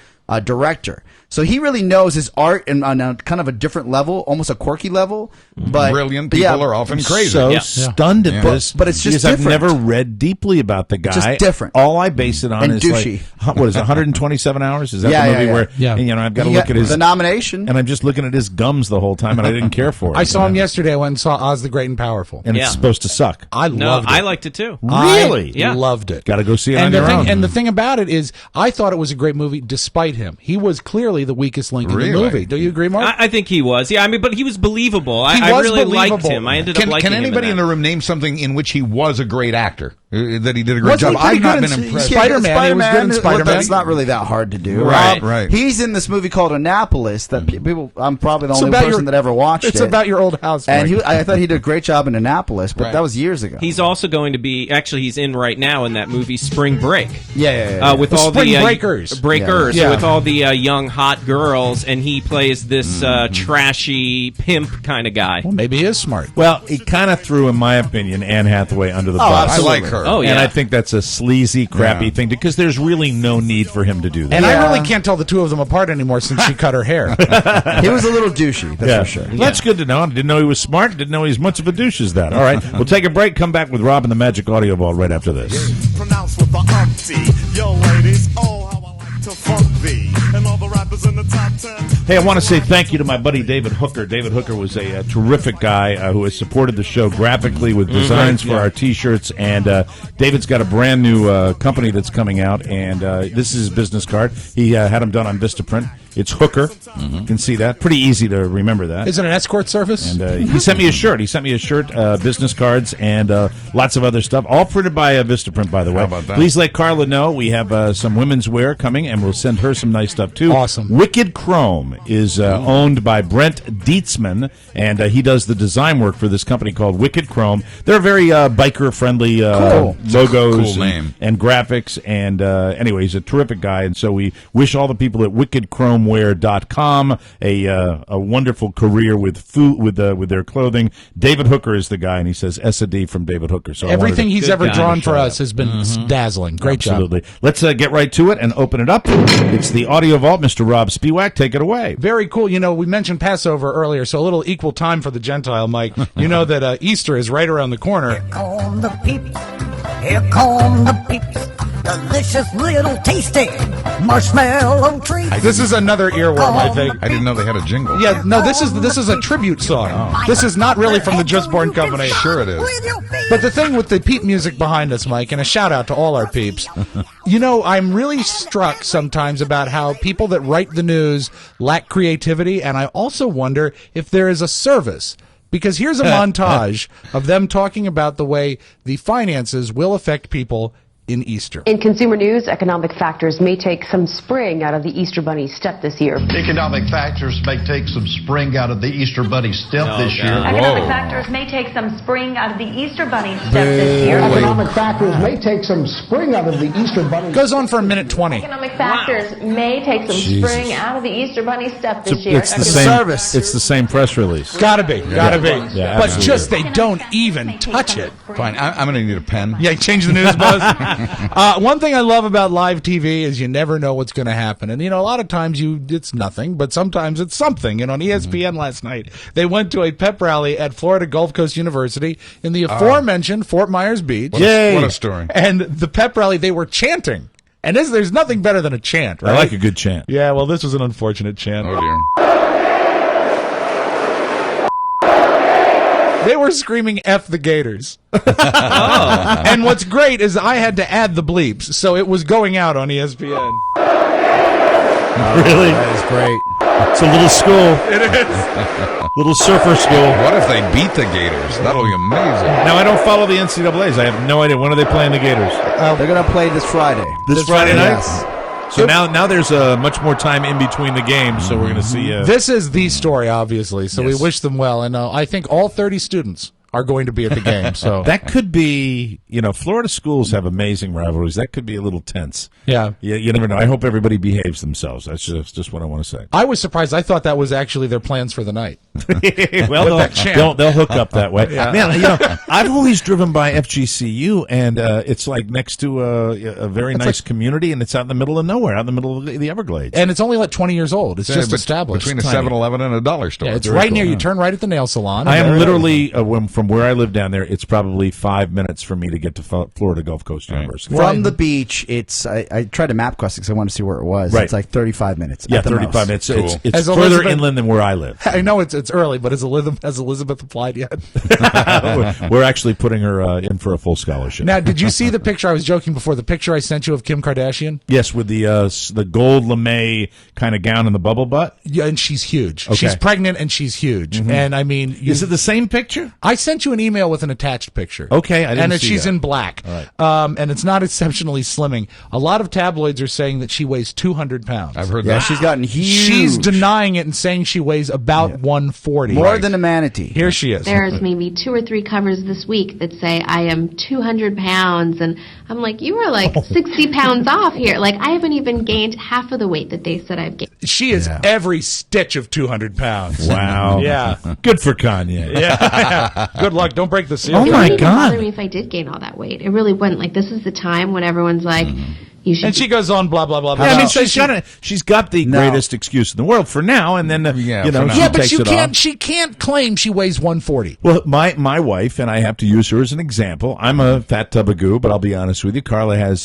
director. So he really knows his art on a kind of a different level, almost a quirky level. But Brilliant people are often crazy. So Yeah. stunned at this, But it's just because I've different. never read deeply about the guy. Just different. All I base it on And is douchey. like, what is it, 127 hours? Is that Yeah, the yeah, movie yeah. where Yeah. you know I've got to He look got at his the nomination. and I'm just looking at his gums the whole time, and I didn't care for it. I saw him yesterday. I went and saw Oz the Great and Powerful. and Yeah. it's supposed to suck. I No, loved it. I liked it too. Really? I Yeah. loved it. Got to go see it And on the your thing, own. and the thing about it is, I thought it was a great movie despite him. He was clearly the weakest link in the Really? movie. Do you agree, Mark? I think he was. Yeah, I mean, but he was believable. He I was really liked believable. him. I ended up Can liking him. anybody in that. the room name something in which he was a great actor? That he did a great Wasn't job? he pretty I've not good been in impressed. Spider-Man, he was good in Spider-Man. That's not really that hard to do. Right. He's in this movie called Annapolis that people. I'm probably the It's only about person your- that ever watched It's it. about your old house. and Mike. I thought he did a great job in Annapolis, but Right. that was years ago. He's also going to be. Actually, he's in right now in that movie Spring Break. yeah. With The all Spring the Breakers. breakers, Yeah. with all the young hot girls, and he plays this trashy pimp kind of guy. Well, maybe he is smart. Well, he kind of threw, in my opinion, Anne Hathaway under the bus. I like her. Oh, yeah. And I think that's a sleazy, crappy thing because there's really no need for him to do that. And Yeah. I really can't tell the two of them apart anymore since she cut her hair. He was a little douchey, that's for sure. Well, that's good to know. I didn't know he was smart. Didn't know he was much of a douche as that. All right, we'll take a break. Come back with Rob and the Magic Audio Ball right after this. Pronounce with the umpty. Yo, ladies, oh, how I like to funk thee. And all the Hey, I want to say thank you to my buddy David Hooker. David Hooker was a terrific guy who has supported the show graphically with designs for our T-shirts. And David's got a brand new company that's coming out, and this is his business card. He had them done on Vistaprint. It's Hooker. You can see that. Pretty easy to remember that. Is it an escort service? And he sent me a shirt. He sent me a shirt, business cards, and lots of other stuff. All printed by Vistaprint, by the way. How about that? Please let Carla know. We have some women's wear coming, and we'll send her some nice stuff, too. Awesome. Wicked Chrome is owned by Brent Dietzman, and he does the design work for this company called Wicked Chrome. They're very biker-friendly logos Cool name. and graphics. And anyway, he's a terrific guy, and so we wish all the people at wickedchromeware.com a wonderful career with food, with their clothing. David Hooker is the guy, and he says S&D from David Hooker. So everything he's ever drawn for us out. has been dazzling. Great Absolutely. job. Let's get right to it and open it up. It's the Audio Vault. Mr. Rob Spiewak, take it away. Very cool. You know, we mentioned Passover earlier, so a little equal time for the Gentile, Mike. You know that Easter is right around the corner. Here come the peeps. Here come the peeps. Delicious little tasty marshmallow treats. This is another earworm, I think. I didn't know they had a jingle. Yeah, no, this is a tribute song. This is not really from the Just Born Company. Sure it is. But the thing with the peep music behind us, Mike, and a shout out to all our peeps, you know, I'm really struck sometimes about how people that write the news lack creativity, and I also wonder if there is a service. Because here's a montage of them talking about the way the finances will affect people in Easter. In consumer news, economic factors may take some spring out of the Easter Bunny's step this year. Economic factors may take some spring out of the Easter Bunny's step this year. Economic factors may take some spring out of the Easter Bunny's step this year. Economic factors may take some spring out of the Easter Bunny. Goes on for a minute 20. Economic factors may take some spring out of the Easter Bunny's step this year. It's the same. It's the same press release. Gotta be. Yeah, but just they don't even touch it. Fine, I'm going to need a pen. Yeah, change the news, Buzz. One thing I love about live TV is you never know what's going to happen. And, you know, a lot of times it's nothing, but sometimes it's something. And on ESPN last night, they went to a pep rally at Florida Gulf Coast University in the aforementioned Fort Myers Beach. What a story. And the pep rally, they were chanting. And there's nothing better than a chant, right? I like a good chant. Yeah, well, this was an unfortunate chant. Oh, dear. They were screaming F the Gators. And what's great is I had to add the bleeps, so it was going out on ESPN. Really? That is great. It's a little school. It is. Little surfer school. What if they beat the Gators? That'll be amazing. Now, I don't follow the NCAAs. I have no idea. When are they playing the Gators? They're going to play this Friday. This Friday night? Yes. So now there's much more time in between the games, so we're going to see... This is the story, obviously, so we wish them well. And I think all 30 students are going to be at the game. So that could be, Florida schools have amazing rivalries. That could be a little tense. Yeah. You never know. I hope everybody behaves themselves. That's just what I want to say. I was surprised. I thought that was actually their plans for the night. Well, they'll hook up that way. Yeah. Man, I've always driven by FGCU, and it's like next to a very nice community, and it's out in the middle of nowhere, out in the middle of the Everglades. And it's only like 20 years old. It's just established. Between a 7-Eleven and a dollar store. Yeah, it's right near. You turn right at the nail salon. I am literally, from where I live down there, it's probably 5 minutes for me to get to Florida Gulf Coast University. From the beach, it's I tried to map quest because I wanted to see where it was. Right. It's like 35 minutes. Yeah, at the 35 most. minutes. Cool. It's further inland than where I live. I know it's early, but has Elizabeth applied yet? We're actually putting her in for a full scholarship. Now, did you see the picture? I was joking before. The picture I sent you of Kim Kardashian? Yes, with the gold lame kind of gown and the bubble butt. Yeah, and she's huge. Okay. She's pregnant and she's huge. Mm-hmm. And I mean, is it the same picture? I sent you an email with an attached picture. Okay, I didn't see she's that. in black. All right. And it's not exceptionally slimming. A lot of tabloids are saying that she weighs 200 pounds. I've heard Yeah, that. she's gotten huge. She's denying it and saying she weighs about 140. More than a manatee. Here she is. There's maybe 2 or 3 covers this week that say I am 200 pounds, and I'm like, you are like 60 pounds off here. Like, I haven't even gained half of the weight that they said I've gained. She is every stitch of 200 pounds. Wow. Yeah. Good for Kanye. Yeah. Good luck. Don't break the seal. Oh, It my wouldn't even God. bother me if I did gain all that weight. It really wouldn't. Like, this is the time when everyone's like, You should. And she goes on, blah blah blah. Yeah, I mean, blah. she's got the greatest excuse in the world for now, and then she but takes it off. she can't claim she weighs 140. Well, my wife, and I have to use her as an example. I'm a fat tub of goo, but I'll be honest with you. Carla has,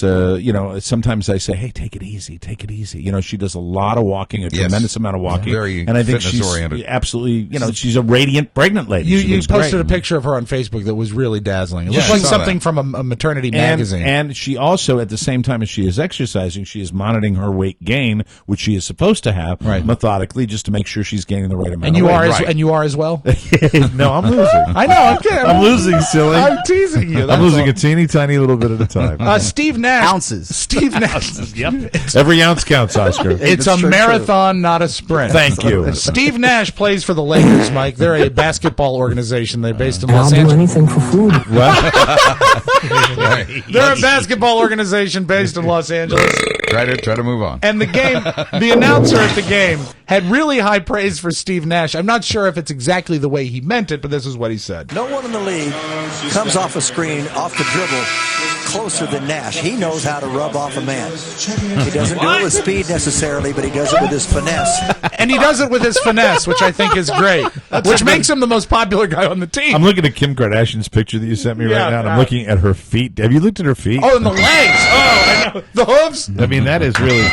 sometimes I say, hey, take it easy. She does a lot of walking, a tremendous amount of walking. Very and I think she's fitness-oriented. absolutely, she's a radiant pregnant lady. You posted a picture of her on Facebook that was really dazzling. It looked like something from a maternity magazine. And she also, at the same time as she is exercising, she is monitoring her weight gain, which she is supposed to have methodically, just to make sure she's gaining the right amount. And you are as well. No, I'm losing. I know. I'm kidding. I'm losing, silly. I'm teasing you. I'm losing a teeny tiny little bit at a time. Steve Nash. Ounces. Steve Nash. Yep. Every ounce counts, Oscar. It's a marathon, not a sprint. Thank you. Steve Nash plays for the Lakers, Mike. They're a basketball organization. They're based in Los I'll do Angeles. anything for food. They're a basketball organization based in Los Angeles. Try to move on. And the announcer at the game had really high praise for Steve Nash. I'm not sure if it's exactly the way he meant it, but this is what he said. No one in the league comes off a screen, off the dribble, closer than Nash. He knows how to rub off a man. He doesn't do it with speed necessarily, but he does it with his finesse. And he does it with his finesse, which I think is great, which makes him the most popular guy on the team. I'm looking at Kim Kardashian's picture that you sent me right now, and I'm looking at her feet. Have you looked at her feet? Oh, and the legs. Oh, I know. The hooves. I mean, that is really...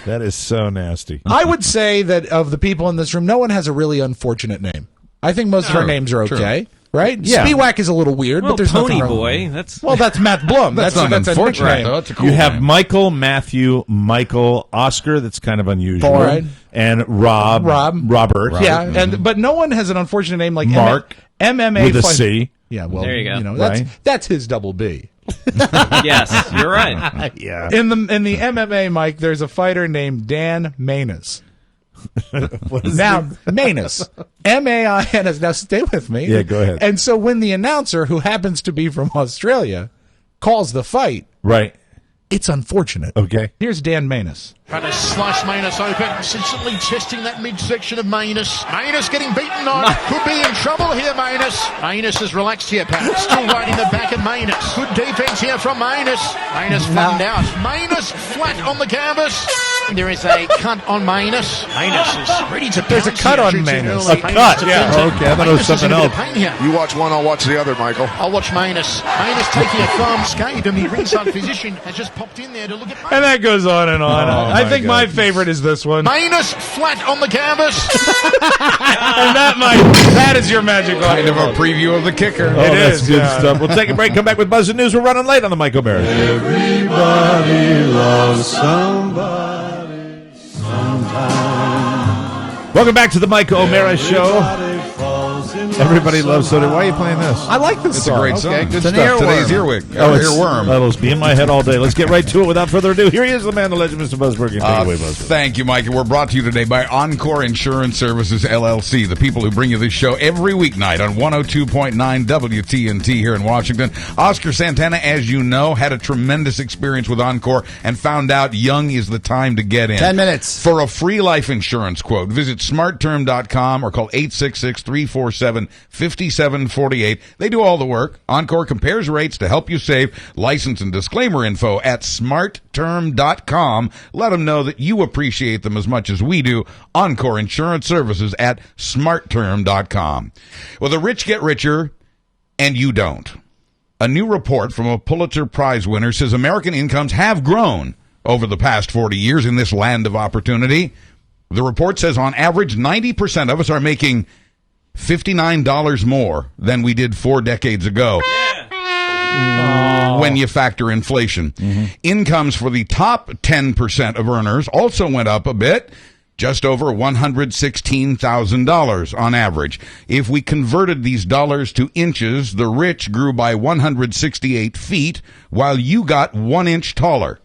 That is so nasty. I would say that of the people in this room, no one has a really unfortunate name. I think most of our names are okay. Right? Yeah. Spiewak is a little weird, but there's Pony nothing wrong. Boy. That's Matt Blum. That's not unfortunate, though. That's a cool You have name. Michael, Matthew, Michael, Oscar. That's kind of unusual. All right. And Robert. Yeah, but no one has an unfortunate name like Mark MMA with a fight- C. Yeah, well, There you go. That's his double B. Yes, you're right. Yeah. In the MMA, Mike, there's a fighter named Dan Manus. Now, Manus. M-A-I-N-S. Now, stay with me. Yeah, go ahead. And so when the announcer, who happens to be from Australia, calls the fight, Right. it's unfortunate. Okay. Here's Dan Manus. Trying to slice Manus open, consistently testing that midsection of Manus. Manus getting beaten on. Could be in trouble here, Manus. Manus is relaxed here, Pat. Still riding the back of Manus. Good defense here from Manus. Manus flattened out. Manus flat on the canvas. There is a cut on Manus. Manus is ready to There's a pounce cut here. on Shoots in Manus. early. A cut, yeah. defends it. Okay, I thought it was Manus is something in a bit else. of pain here. You watch one, I'll watch the other, Michael. I'll watch Manus. Manus taking a thumb. Scathed, and the ringside physician has just popped in there to look at Manus. And that goes on and on. I think God. my favorite is this one. Manus flat on the canvas. And that is your magic Kind of a preview of the kicker. Oh, that's is, good yeah. stuff. We'll take a break, come back with Buzz and News. We're running late on the Mike O'Mara. Everybody loves somebody sometime. Welcome back to the Mike O'Mara Show. Everybody loves somebody. Why are you playing this? I like this It's song. a great song. Okay. Good It's an stuff. Today's earworm. earworm. That'll be in my head all day. Let's get right to it without further ado. Here he is, the man, the legend, Mr. Buzzberg. Take it away, Buzzberg. Thank you, Mike. And we're brought to you today by Encore Insurance Services, LLC, the people who bring you this show every weeknight on 102.9 WTNT here in Washington. Oscar Santana, as you know, had a tremendous experience with Encore and found out young is the time to get in. 10 minutes. For a free life insurance quote, visit smartterm.com or call 866-347-5748. They do all the work. Encore compares rates to help you save. License and disclaimer info at smartterm.com. Let them know that you appreciate them as much as we do. Encore Insurance Services at smartterm.com. Well, the rich get richer and you don't. A new report from a Pulitzer Prize winner says American incomes have grown over the past 40 years in this land of opportunity. The report says on average, 90% of us are making $59 more than we did 4 decades ago. When you factor inflation. Incomes for the top 10% of earners also went up a bit, just over $116,000 on average. If we converted these dollars to inches, the rich grew by 168 feet, while you got 1 inch taller.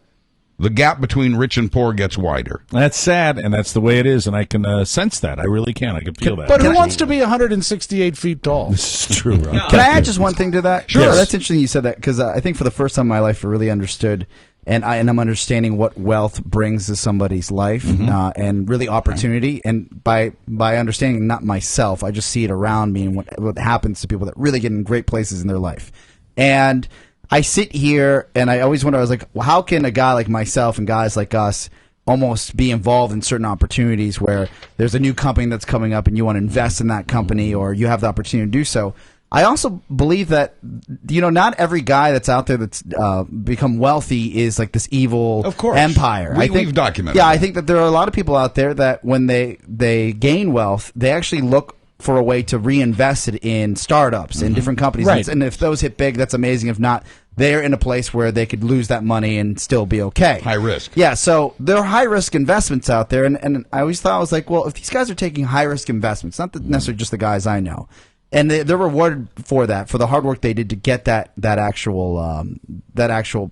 The gap between rich and poor gets wider. That's sad, and that's the way it is, and I can sense that. I really can. I can feel that. But who wants to be 168 feet tall? This is true, right? Can I add just one thing to that? Sure. Yeah, that's interesting you said that, because I think for the first time in my life I really understood, and I'm understanding what wealth brings to somebody's life, and really opportunity. And by understanding not myself, I just see it around me and what happens to people that really get in great places in their life. And I sit here and I always wonder, I was like, well, how can a guy like myself and guys like us almost be involved in certain opportunities where there's a new company that's coming up and you want to invest in that company or you have the opportunity to do so? I also believe that, not every guy that's out there that's become wealthy is like this evil empire. We've documented Yeah, that. I think that there are a lot of people out there that when they gain wealth, they actually look for a way to reinvest it in startups in different companies. Right. And if those hit big, that's amazing. If not, they're in a place where they could lose that money and still be okay. High risk. Yeah, so there are high risk investments out there, and I always thought, I was like, well, if these guys are taking high risk investments, not necessarily just the guys I know, and they're rewarded for that, for the hard work they did to get that actual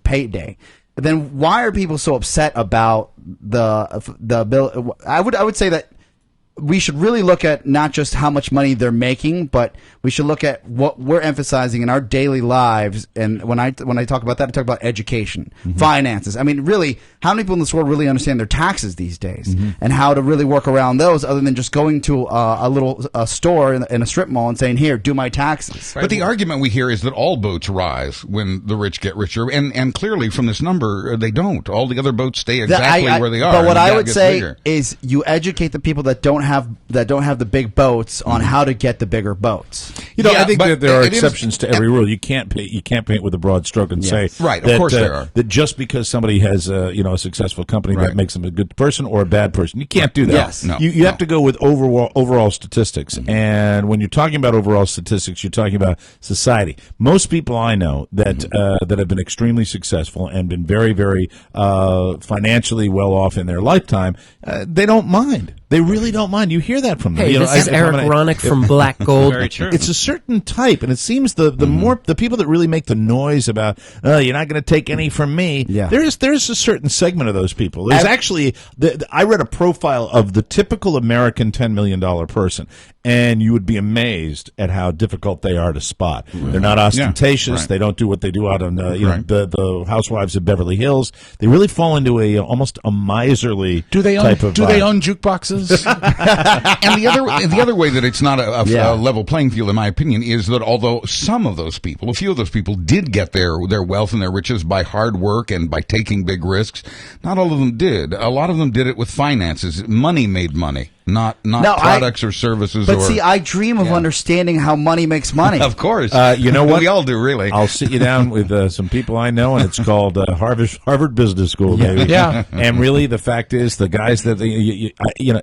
payday, then why are people so upset about the bill? I would say that we should really look at not just how much money they're making, but we should look at what we're emphasizing in our daily lives. And when I talk about that, I talk about education, finances. I mean, really, how many people in this world really understand their taxes these days and how to really work around those, other than just going to a little store in a strip mall and saying, "Here, do my taxes." But the argument we hear is that all boats rise when the rich get richer, and clearly from this number, they don't. All the other boats stay exactly where they are. But what and the I gap would gets say bigger. is you educate the people that don't have the big boats on how to get the bigger boats. I think that there are exceptions to every rule. You can't paint with a broad stroke and say right. That, of course, there are. That just because somebody has a successful company that makes them a good person or a bad person. You can't do that. Yes. No, you have to go with overall statistics. And when you're talking about overall statistics, you're talking about society. Most people I know that that have been extremely successful and been very, very financially well off in their lifetime, they don't mind. They really don't mind. You hear that from them. Hey, this is Eric Ronick from Black Gold. Very true. It's a certain type, and it seems the more the people that really make the noise about, you're not going to take any from me. Yeah. There's a certain segment of those people. There's actually I read a profile of the typical American $10 million person, and you would be amazed at how difficult they are to spot. They're not ostentatious. Yeah. Right. They don't do what they do out on the Housewives of Beverly Hills. They really fall into almost a miserly type of. Do they own jukeboxes? And the other way that it's not a level playing field, in my opinion, is that although some of those people, a few of those people, did get their wealth and their riches by hard work and by taking big risks, not all of them did. A lot of them did it with finances. Money made money, not products or services. But see, I dream of understanding how money makes money. Of course, you know what? We all do, really. I'll sit you down with some people I know, and it's called Harvard Business School, baby. Yeah. And really, the fact is, the guys that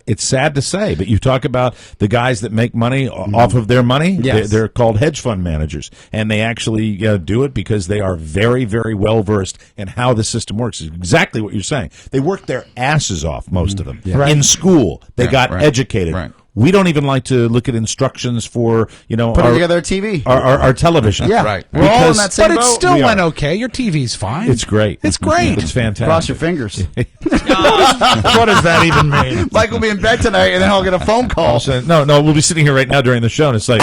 it's sad to say, but you talk about the guys that make money off of their money. Yes. They're called hedge fund managers, and they actually do it because they are very, very well versed in how the system works. It's exactly what you're saying. They work their asses off, most of them, in school. They got educated. Right. We don't even like to look at instructions for putting together a TV, our television. Yeah, right. We're all in that same But it boat. still went okay. Your TV's fine. It's great. It's great. It's fantastic. Cross your fingers. What does that even mean? Mike will be in bed tonight, and then I'll get a phone call. No, we'll be sitting here right now during the show, and it's like,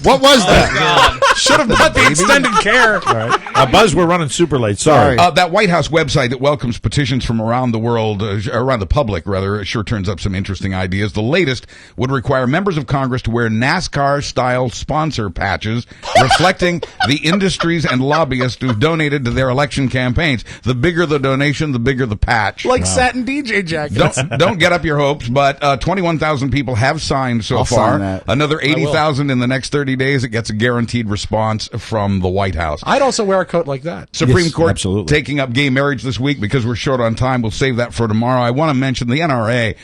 what was that? Should have got the extended care. All right. Buzz, we're running super late. Sorry. That White House website that welcomes petitions from around the world, around the public, rather, sure turns up some interesting ideas. The latest would require members of Congress to wear NASCAR-style sponsor patches reflecting the industries and lobbyists who've donated to their election campaigns. The bigger the donation, the bigger the patch. Like satin DJ jackets. Don't get up your hopes, but 21,000 people have signed so I'll far. sign that. Another 80,000 in the next 30 days. It gets a guaranteed response from the White House. I'd also wear a coat like that. Supreme Court absolutely. taking up gay marriage this week because we're short on time. We'll save that for tomorrow. I want to mention the NRA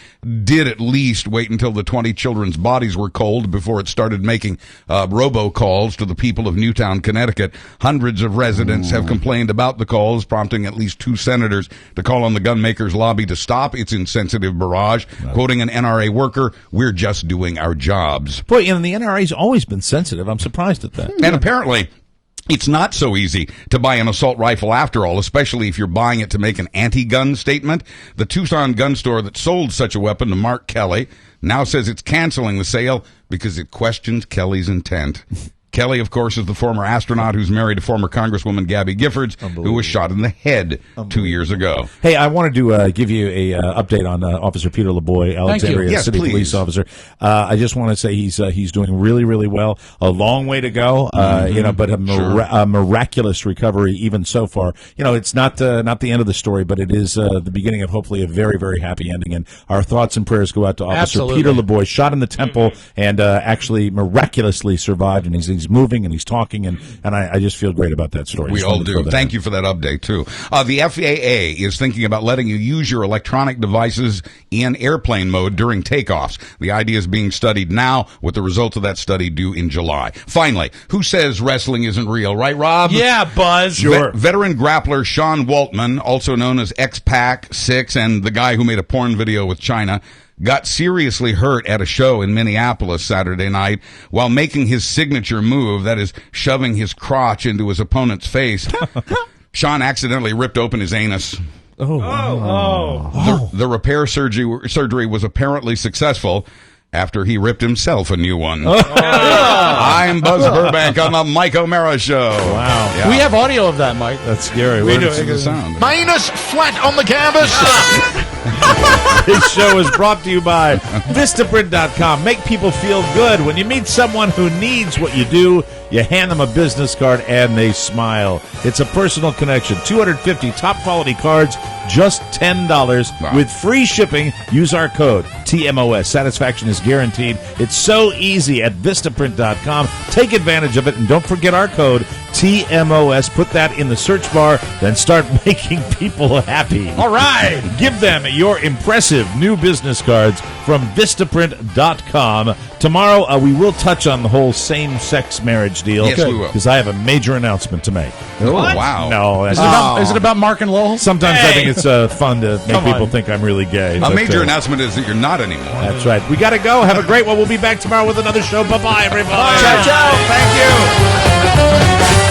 did at least wait until the 20 children's bodies were cold before it started making robocalls to the people of Newtown, Connecticut. Hundreds of residents have complained about the calls, prompting at least 2 senators to call on the gunmakers lobby to stop its insensitive barrage. Quoting an NRA worker, "We're just doing our jobs." Boy, the NRA's always been sensitive. I'm surprised at that. And apparently, it's not so easy to buy an assault rifle after all, especially if you're buying it to make an anti-gun statement. The Tucson gun store that sold such a weapon to Mark Kelly now says it's canceling the sale because it questions Kelly's intent. Kelly, of course, is the former astronaut who's married to former Congresswoman Gabby Giffords, who was shot in the head 2 years ago. Hey, I wanted to give you a update on Officer Peter LeBoy, Alexandria Yes, City please. Police Officer. I just want to say he's doing really, really well. A long way to go, but a miraculous recovery even so far. It's not the end of the story, but it is the beginning of hopefully a very, very happy ending. And our thoughts and prayers go out to Officer Peter LeBoy, shot in the temple and actually miraculously survived. And he's moving and he's talking, and I just feel great about that story. We all do. Thank you for that update, too. The FAA is thinking about letting you use your electronic devices in airplane mode during takeoffs. The idea is being studied now, with the results of that study due in July. Finally, who says wrestling isn't real, right, Rob? Yeah, Buzz. Sure. Veteran grappler Sean Waltman, also known as X-Pac 6, and the guy who made a porn video with China, got seriously hurt at a show in Minneapolis Saturday night while making his signature move, that is, shoving his crotch into his opponent's face. Sean accidentally ripped open his anus. The repair surgery was apparently successful after he ripped himself a new one. I'm Buzz Burbank on the Mike O'Mara Show. Wow. Yeah. We have audio of that, Mike. That's scary. We Where do. did the sound? Manus flat on the canvas. This show is brought to you by Vistaprint.com. Make people feel good. When you meet someone who needs what you do, you hand them a business card and they smile. It's a personal connection. 250 top quality cards, just $10 with free shipping. Use our code TMOS. Satisfaction is guaranteed. It's so easy at Vistaprint.com. Take advantage of it, and don't forget our code TMOS. Put that in the search bar, then start making people happy. All right. Give them your impressive new business cards from Vistaprint.com. Tomorrow, we will touch on the whole same-sex marriage deal. Yes, we will. Because I have a major announcement to make. Oh, wow. No. Is it about Mark and Lowell? Sometimes I think it's fun to make people think I'm really gay. A major announcement is that you're not anymore. That's right. We got to go. Have a great one. We'll be back tomorrow with another show. Bye-bye, everybody. Ciao, ciao. Thank you.